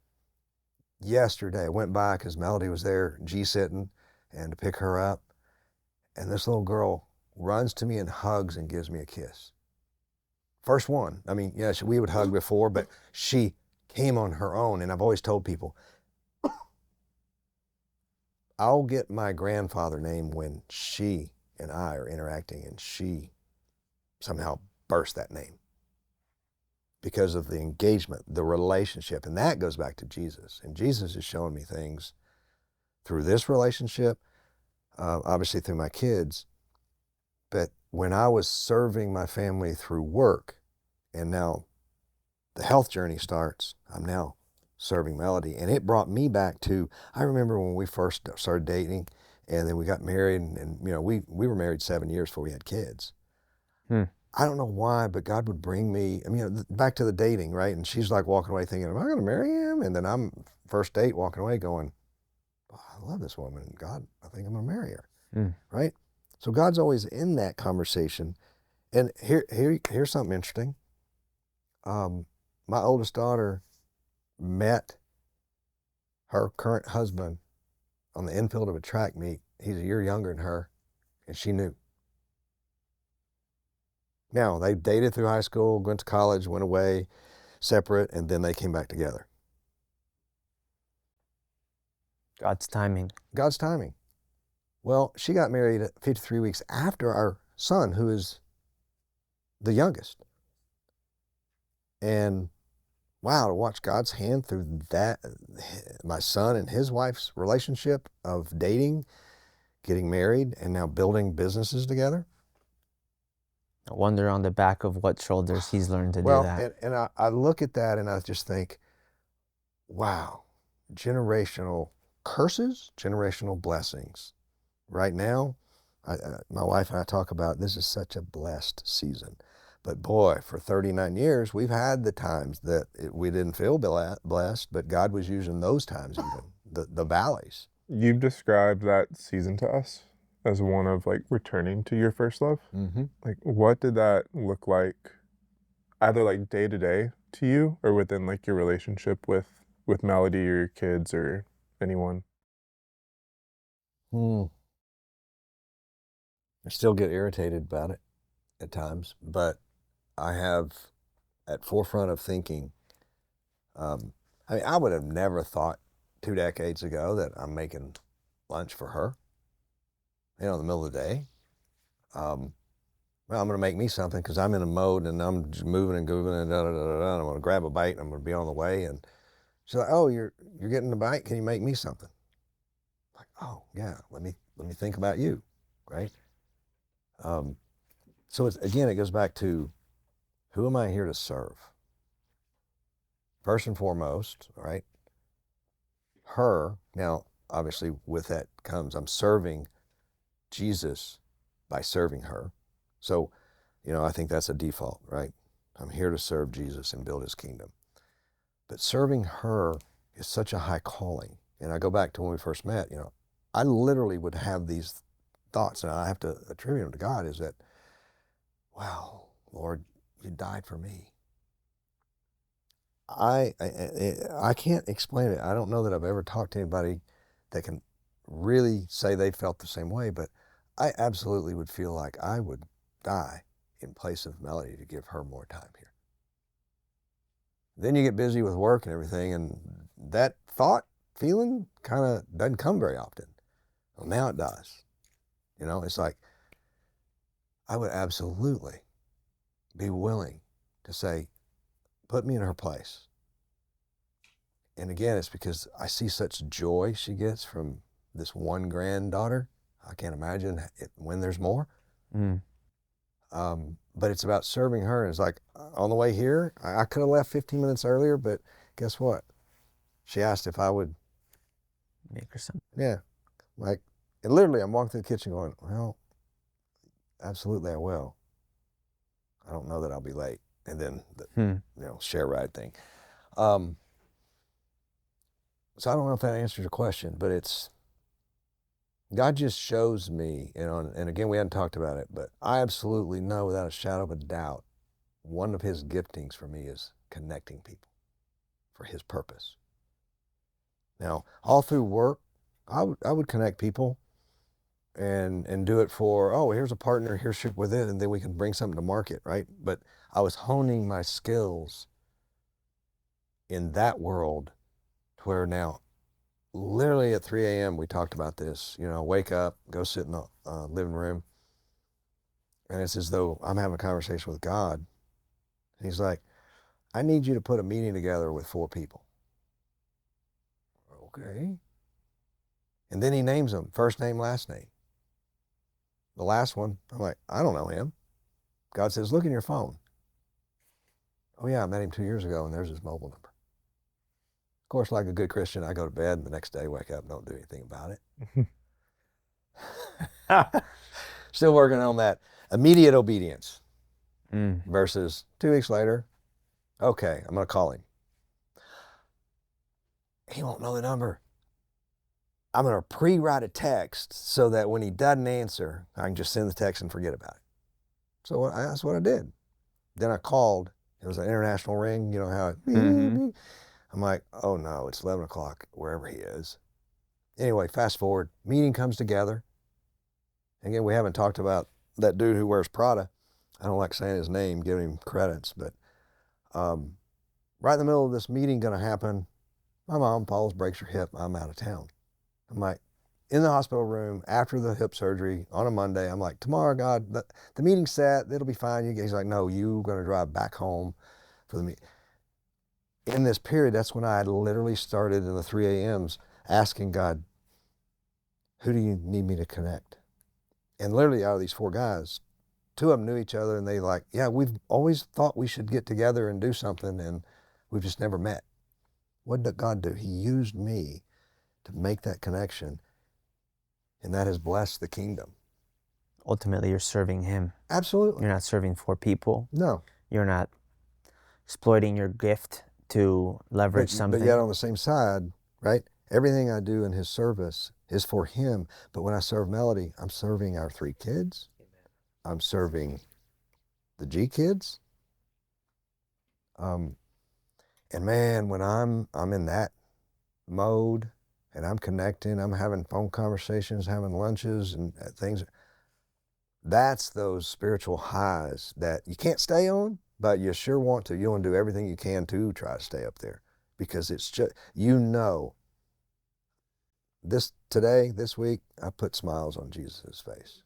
Yesterday, I went by because Melody was there G-sitting and to pick her up, and this little girl runs to me and hugs and gives me a kiss. First one. I mean, yeah, we would hug before, but she came on her own, and I've always told people, I'll get my grandfather name when she and I are interacting and she somehow burst that name because of the engagement, the relationship. And that goes back to Jesus. And Jesus is showing me things through this relationship, obviously through my kids. But when I was serving my family through work, and now the health journey starts, I'm now serving Melody. And it brought me back to, I remember when we first started dating, and then we got married, and we were married 7 years before we had kids. I don't know why, but God would bring me, back to the dating, right? And she's like walking away thinking, am I going to marry him? And then I'm first date walking away going, oh, I love this woman. God, I think I'm going to marry her, right? So God's always in that conversation. And here's something interesting. My oldest daughter met her current husband on the infield of a track meet. He's a year younger than her, and she knew. Now, they dated through high school, went to college, went away separate, and then they came back together. God's timing. God's timing. Well, she got married 53 weeks after our son, who is the youngest. And wow, to watch God's hand through that, my son and his wife's relationship of dating, getting married, and now building businesses together. I wonder on the back of what shoulders he's learned to do that. And I look at that and I just think, wow, generational curses, generational blessings. Right now, my wife and I talk about this is such a blessed season. But boy, for 39 years, we've had the times that we didn't feel blessed, but God was using those times even, the valleys. You've described that season to us as one of like returning to your first love. Mm-hmm. Like, what did that look like, either like day to day to you, or within like your relationship with Melody or your kids or anyone? I still get irritated about it at times, but I have at forefront of thinking, I would have never thought 2 decades ago that I'm making lunch for her, in the middle of the day. Well, I'm going to make me something because I'm in a mode and I'm just moving and gooving and da-da-da-da-da, and I'm going to grab a bite and I'm going to be on the way. And she's like, oh, you're getting the bite? Can you make me something? I'm like, oh, yeah, let me think about you, right? So it goes back to, who am I here to serve? First and foremost, right? Her. Now, obviously, with that comes, I'm serving Jesus by serving her. So, I think that's a default, right? I'm here to serve Jesus and build his kingdom. But serving her is such a high calling. And I go back to when we first met, I literally would have these thoughts, and I have to attribute them to God, is that, wow, Lord, you died for me. I can't explain it. I don't know that I've ever talked to anybody that can really say they felt the same way, but I absolutely would feel like I would die in place of Melody to give her more time here. Then you get busy with work and everything, and that feeling kind of doesn't come very often. Well, now it does. It's like, I would absolutely be willing to say, put me in her place. And again, it's because I see such joy she gets from this one granddaughter. I can't imagine when there's more. But it's about serving her. And it's like, on the way here, I could have left 15 minutes earlier, but guess what? She asked if I would Make her something. Yeah. And literally, I'm walking through the kitchen going, well, Absolutely, I will. I don't know that I'll be late. And then the share ride thing. So I don't know if that answers your question, but it's God just shows me, and again, we hadn't talked about it, but I absolutely know without a shadow of a doubt, one of his giftings for me is connecting people for his purpose. Now, all through work, I would connect people and do it for, oh, here's a partnership with it, and then we can bring something to market, right? But I was honing my skills in that world to where now, literally at 3 a.m., we talked about this, wake up, go sit in the living room, and it's as though I'm having a conversation with God. And he's like, I need you to put a meeting together with 4 people. Okay. And then he names them, first name, last name. The last one, I'm like, I don't know him. God says, look in your phone. Oh yeah, I met him 2 years ago, and there's his mobile number. Of course, like a good Christian, I go to bed, and the next day wake up and don't do anything about it. Still working on that immediate obedience versus 2 weeks later, okay, I'm going to call him. He won't know the number. I'm going to pre-write a text so that when he doesn't answer, I can just send the text and forget about it. So that's what I did. Then I called. It was an international ring. You know how I'm like, oh no, it's 11 o'clock wherever he is. Anyway, fast forward, meeting comes together. Again, we haven't talked about that dude who wears Prada. I don't like saying his name, giving him credits, but right in the middle of this meeting going to happen, my mom falls, breaks her hip. I'm out of town. I'm like, in the hospital room after the hip surgery on a Monday. I'm like, tomorrow, God, the meeting's set. It'll be fine. He's like, no, you're going to drive back home for the meeting. In this period, that's when I had literally started in the 3 a.m.s asking God, who do you need me to connect? And literally out of these 4 guys, 2 of them knew each other, and they like, yeah, we've always thought we should get together and do something, and we've just never met. What did God do? He used me to make that connection, and that has blessed the kingdom. Ultimately, you're serving him. Absolutely. You're not serving 4 people. No. You're not exploiting your gift to leverage something. But yet on the same side, right? Everything I do in his service is for him. But when I serve Melody, I'm serving our 3 kids. I'm serving the G kids. And man, when I'm in that mode and I'm connecting, I'm having phone conversations, having lunches and things, that's those spiritual highs that you can't stay on, but you sure want to. You want to do everything you can to try to stay up there, because it's just, this week, I put smiles on Jesus' face.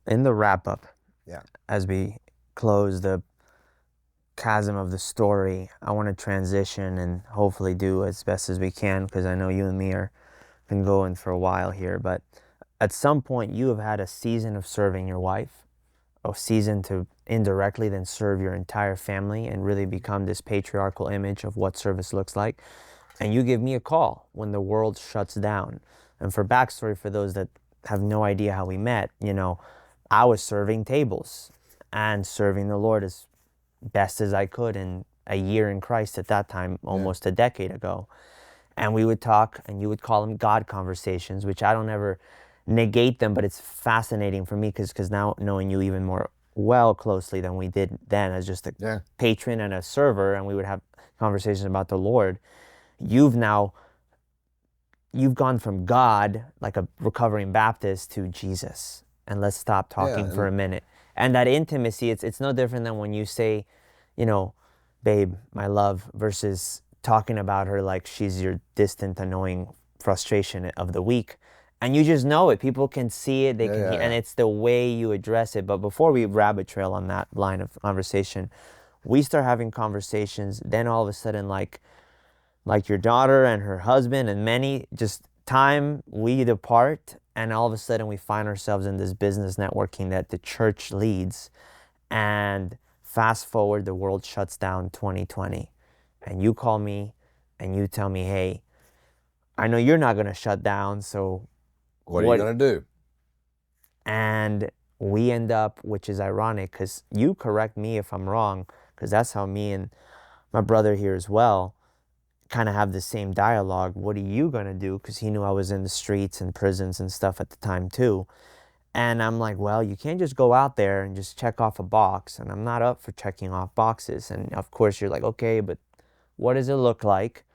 In the wrap up, yeah, as we close the chasm of the story, I want to transition and hopefully do as best as we can, because I know you and me are been going for a while here, but at some point you have had a season of serving your wife, a season to indirectly then serve your entire family and really become this patriarchal image of what service looks like. And you give me a call when the world shuts down. And for backstory, for those that have no idea how we met, I was serving tables and serving the Lord as best as I could in a year in Christ at that time, almost a decade ago. And we would talk, and you would call them God conversations, which I don't ever negate them, but it's fascinating for me because now knowing you even more closely than we did then as just a patron and a server, and we would have conversations about the Lord. You've gone from God, like a recovering Baptist, to Jesus. And let's stop talking for a minute. And that intimacy, it's no different than when you say, babe, my love, versus talking about her like she's your distant, annoying frustration of the week. And you just know it. People can see it. They can hear, and it's the way you address it. But before we rabbit trail on that line of conversation, we start having conversations. Then all of a sudden, like your daughter and her husband and many, just time we depart, and all of a sudden we find ourselves in this business networking that the church leads. And fast forward, the world shuts down 2020. And you call me and you tell me, hey, I know you're not going to shut down, so what are you going to do? And we end up, which is ironic, because you correct me if I'm wrong, because that's how me and my brother here as well kind of have the same dialogue. What are you going to do? Because he knew I was in the streets and prisons and stuff at the time too. And I'm like, well, you can't just go out there and just check off a box. And I'm not up for checking off boxes. And of course you're like, okay, but what does it look like?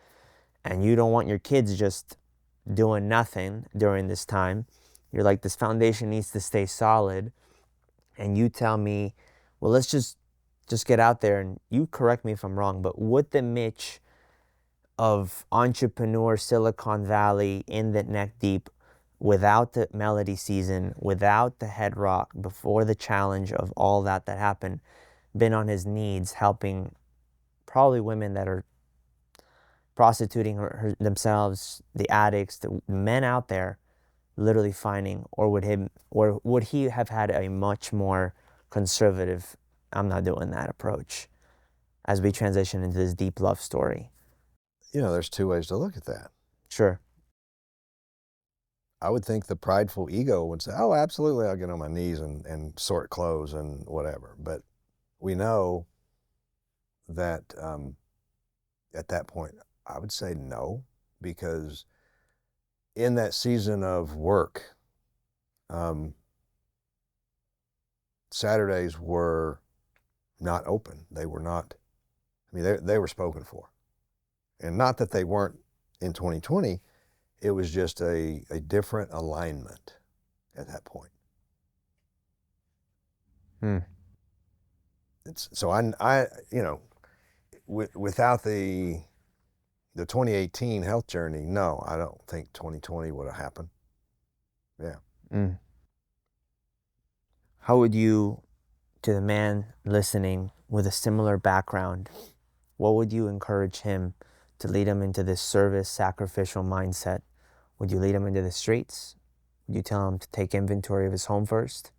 And you don't want your kids just doing nothing during this time. You're like, this foundation needs to stay solid. And you tell me, well, let's just get out there, and you correct me if I'm wrong, but would the Mitch of entrepreneur Silicon Valley in the neck deep, without the melody season, without the head rock, before the challenge of all that happened, been on his knees helping probably women that are prostituting themselves, the addicts, the men out there, literally finding, or would he have had a much more conservative, I'm not doing that approach as we transition into this deep love story? You know, there's two ways to look at that. Sure. I would think the prideful ego would say, oh, absolutely, I'll get on my knees and sort clothes and whatever. But we know that at that point, I would say no, because in that season of work, Saturdays were not open. They were not, I mean, they were spoken for. And not that they weren't in 2020, it was just a different alignment at that point. So I you know, without the 2018 health journey, no, I don't think 2020 would have happened. Yeah. How would you, to the man listening with a similar background, what would you encourage him to lead him into this service, sacrificial mindset? Would you lead him into the streets? Would you tell him to take inventory of his home first?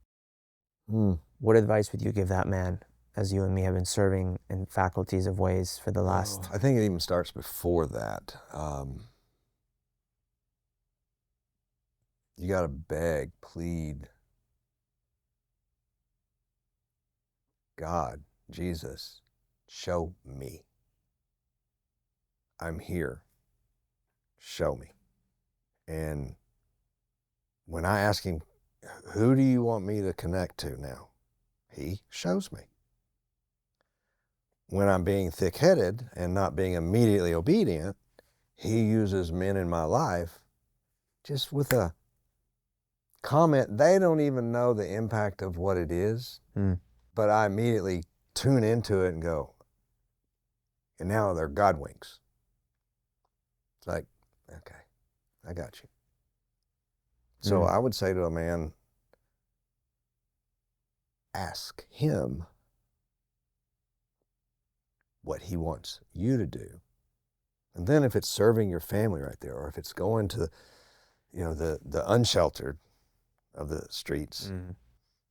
What advice would you give that man, as you and me have been serving in faculties of ways for the last... I think it even starts before that. You got to beg, plead, God, Jesus, show me. I'm here. Show me. And when I ask him, who do you want me to connect to now? He shows me. When I'm being thick-headed and not being immediately obedient, he uses men in my life just with a comment. They don't even know the impact of what it is, but I immediately tune into it and go, and now they're God winks. It's like, okay, I got you. So I would say to a man, ask him what he wants you to do. And then if it's serving your family right there, or if it's going to, you know, the unsheltered of the streets,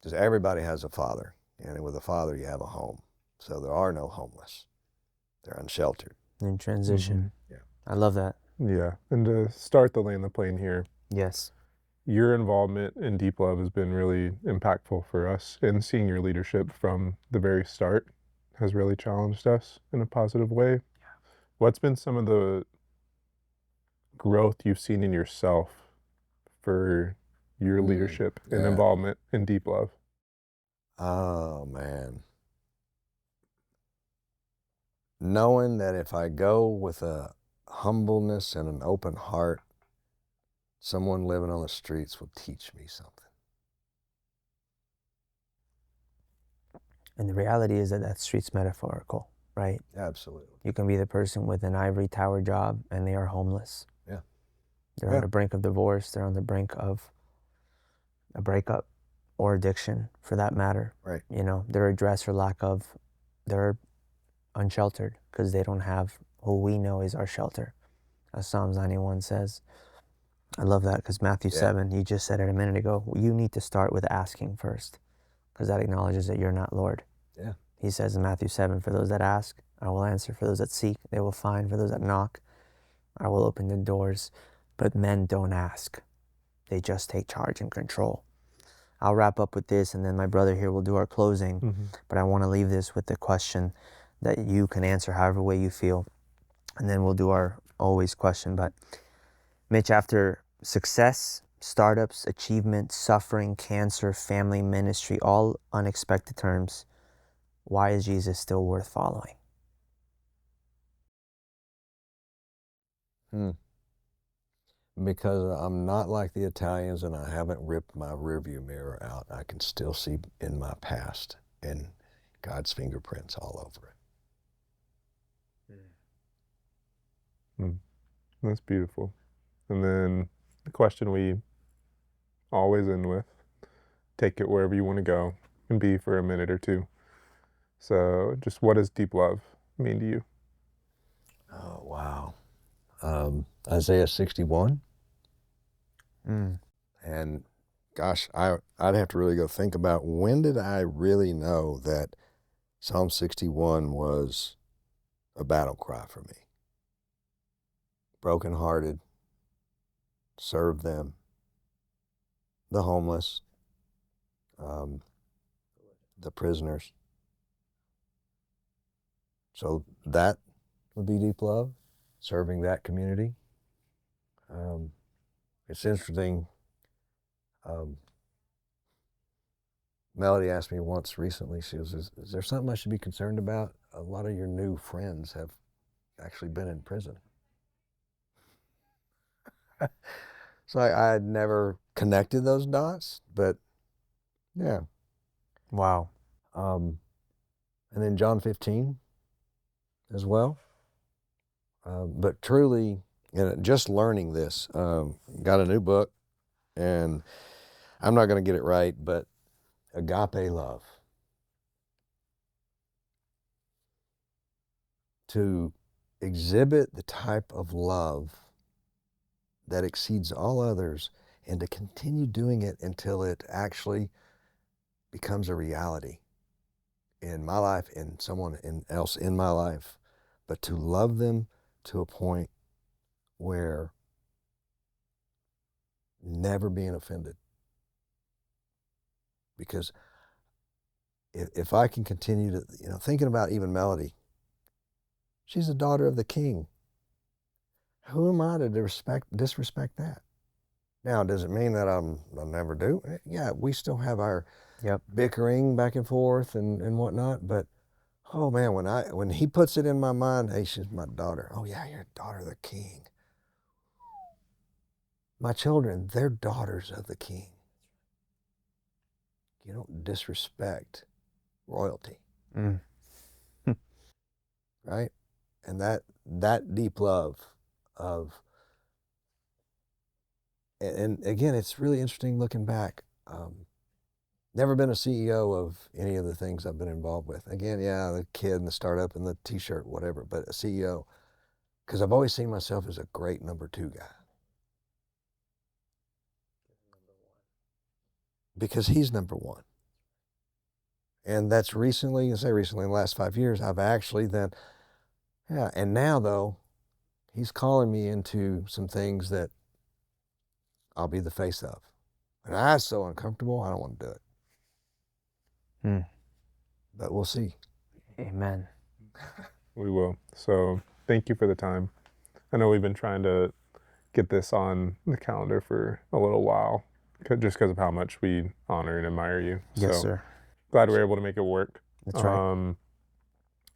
because everybody has a father, and with a father you have a home. So there are no homeless. They're unsheltered. In transition. Yeah. I love that. Yeah. And to start the land the plane here, Yes. your involvement in Deep Love has been really impactful for us, and seeing your leadership from the very start has really challenged us in a positive way. Yeah. What's been some of the growth you've seen in yourself for your leadership and involvement in Deep Love? Oh, man. Knowing that if I go with a humbleness and an open heart, someone living on the streets will teach me something. And the reality is that street's metaphorical, right? Absolutely. You can be the person with an ivory tower job and they are homeless. Yeah. They're on the brink of divorce. They're on the brink of a breakup or addiction, for that matter. Right. You know, their address or lack of, they're unsheltered because they don't have who we know is our shelter, as Psalms 91 says. I love that, because Matthew 7, you just said it a minute ago, you need to start with asking first, because that acknowledges that you're not Lord. Yeah. He says in Matthew 7, for those that ask, I will answer. For those that seek, they will find. For those that knock, I will open the doors. But men don't ask. They just take charge and control. I'll wrap up with this, and then my brother here will do our closing. But I want to leave this with the question that you can answer however way you feel, and then we'll do our always question. But Mitch, after success, startups, achievement, suffering, cancer, family, ministry, all unexpected terms, why is Jesus still worth following? Because I'm not like the Italians and I haven't ripped my rearview mirror out. I can still see in my past and God's fingerprints all over it. That's beautiful. And then the question we always end with, take it wherever you want to go and be for a minute or two. So just what does deep love mean to you? Oh, wow. Isaiah 61. And gosh, I'd have to really go think about when did I really know that Psalm 61 was a battle cry for me. Brokenhearted, serve them, the homeless, the prisoners. So that would be deep love, serving that community. It's interesting. Melody asked me once recently, she was, is there something I should be concerned about? A lot of your new friends have actually been in prison. So I had never connected those dots, but yeah. Wow. And then John 15 as well. But truly, just learning this, got a new book, and I'm not going to get it right, but agape love. To exhibit the type of love that exceeds all others and to continue doing it until it actually becomes a reality in my life and someone else in my life, but to love them to a point where never being offended. Because if I can continue to, thinking about even Melody, she's a daughter of the King. Who am I to disrespect that? Now, does it mean that I'll never do? Yeah, we still have our bickering back and forth and whatnot, but oh man, when he puts it in my mind, hey, she's my daughter. Oh yeah, you're a daughter of the King. My children, they're daughters of the King. You don't disrespect royalty. Right? And that deep love of, and again, it's really interesting looking back. Never been a CEO of any of the things I've been involved with. Again, yeah, the kid and the startup and the t-shirt, whatever, but a CEO, because I've always seen myself as a great number 2 guy. Because he's number 1. And that's recently, in the last 5 years, I've actually then, and now though, he's calling me into some things that I'll be the face of. And I'm so uncomfortable, I don't want to do it. But we'll see. Amen. We will. So thank you for the time. I know we've been trying to get this on the calendar for a little while, just because of how much we honor and admire you. Yes, so sir. Glad we're able to make it work. That's right.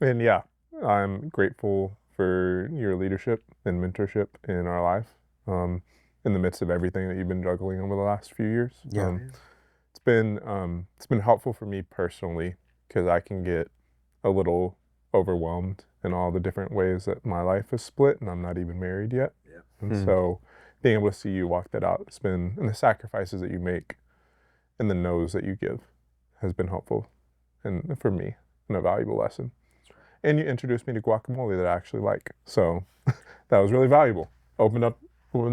And yeah, I'm grateful for your leadership and mentorship in our life, in the midst of everything that you've been juggling over the last few years. Yeah. It's been helpful for me personally, because I can get a little overwhelmed in all the different ways that my life is split, and I'm not even married yet. And so being able to see you walk that out, and the sacrifices that you make and the no's that you give has been helpful, and for me, and a valuable lesson. And you introduced me to guacamole that I actually like. So that was really valuable. Opened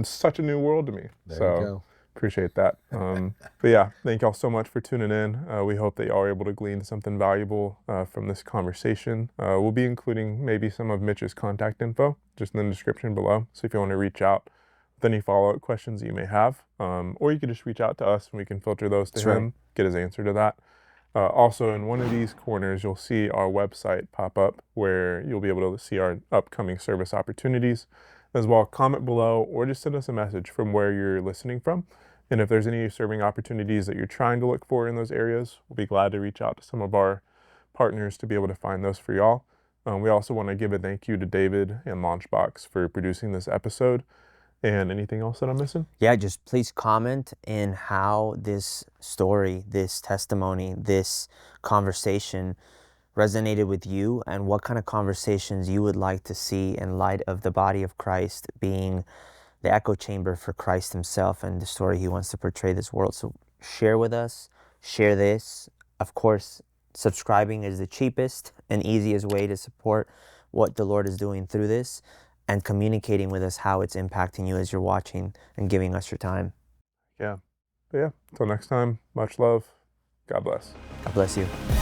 such a new world to me. There you go. Appreciate that. But yeah, thank y'all so much for tuning in. We hope that y'all are able to glean something valuable from this conversation. We'll be including maybe some of Mitch's contact info just in the description below. So if you want to reach out with any follow-up questions that you may have. Or you could just reach out to us and we can filter those to That's him, right. get his answer to that. Also, in one of these corners, you'll see our website pop up where you'll be able to see our upcoming service opportunities as well. Comment below or just send us a message from where you're listening from. And if there's any serving opportunities that you're trying to look for in those areas, we'll be glad to reach out to some of our partners to be able to find those for y'all. We also want to give a thank you to David and Launchbox for producing this episode. And anything else that I'm missing? Yeah, just please comment in how this story, this testimony, this conversation resonated with you, and what kind of conversations you would like to see in light of the body of Christ being the echo chamber for Christ himself and the story he wants to portray this world. So share with us, share this. Of course, subscribing is the cheapest and easiest way to support what the Lord is doing through this, and communicating with us how it's impacting you as you're watching and giving us your time. Yeah. But yeah, until next time, much love. God bless. God bless you.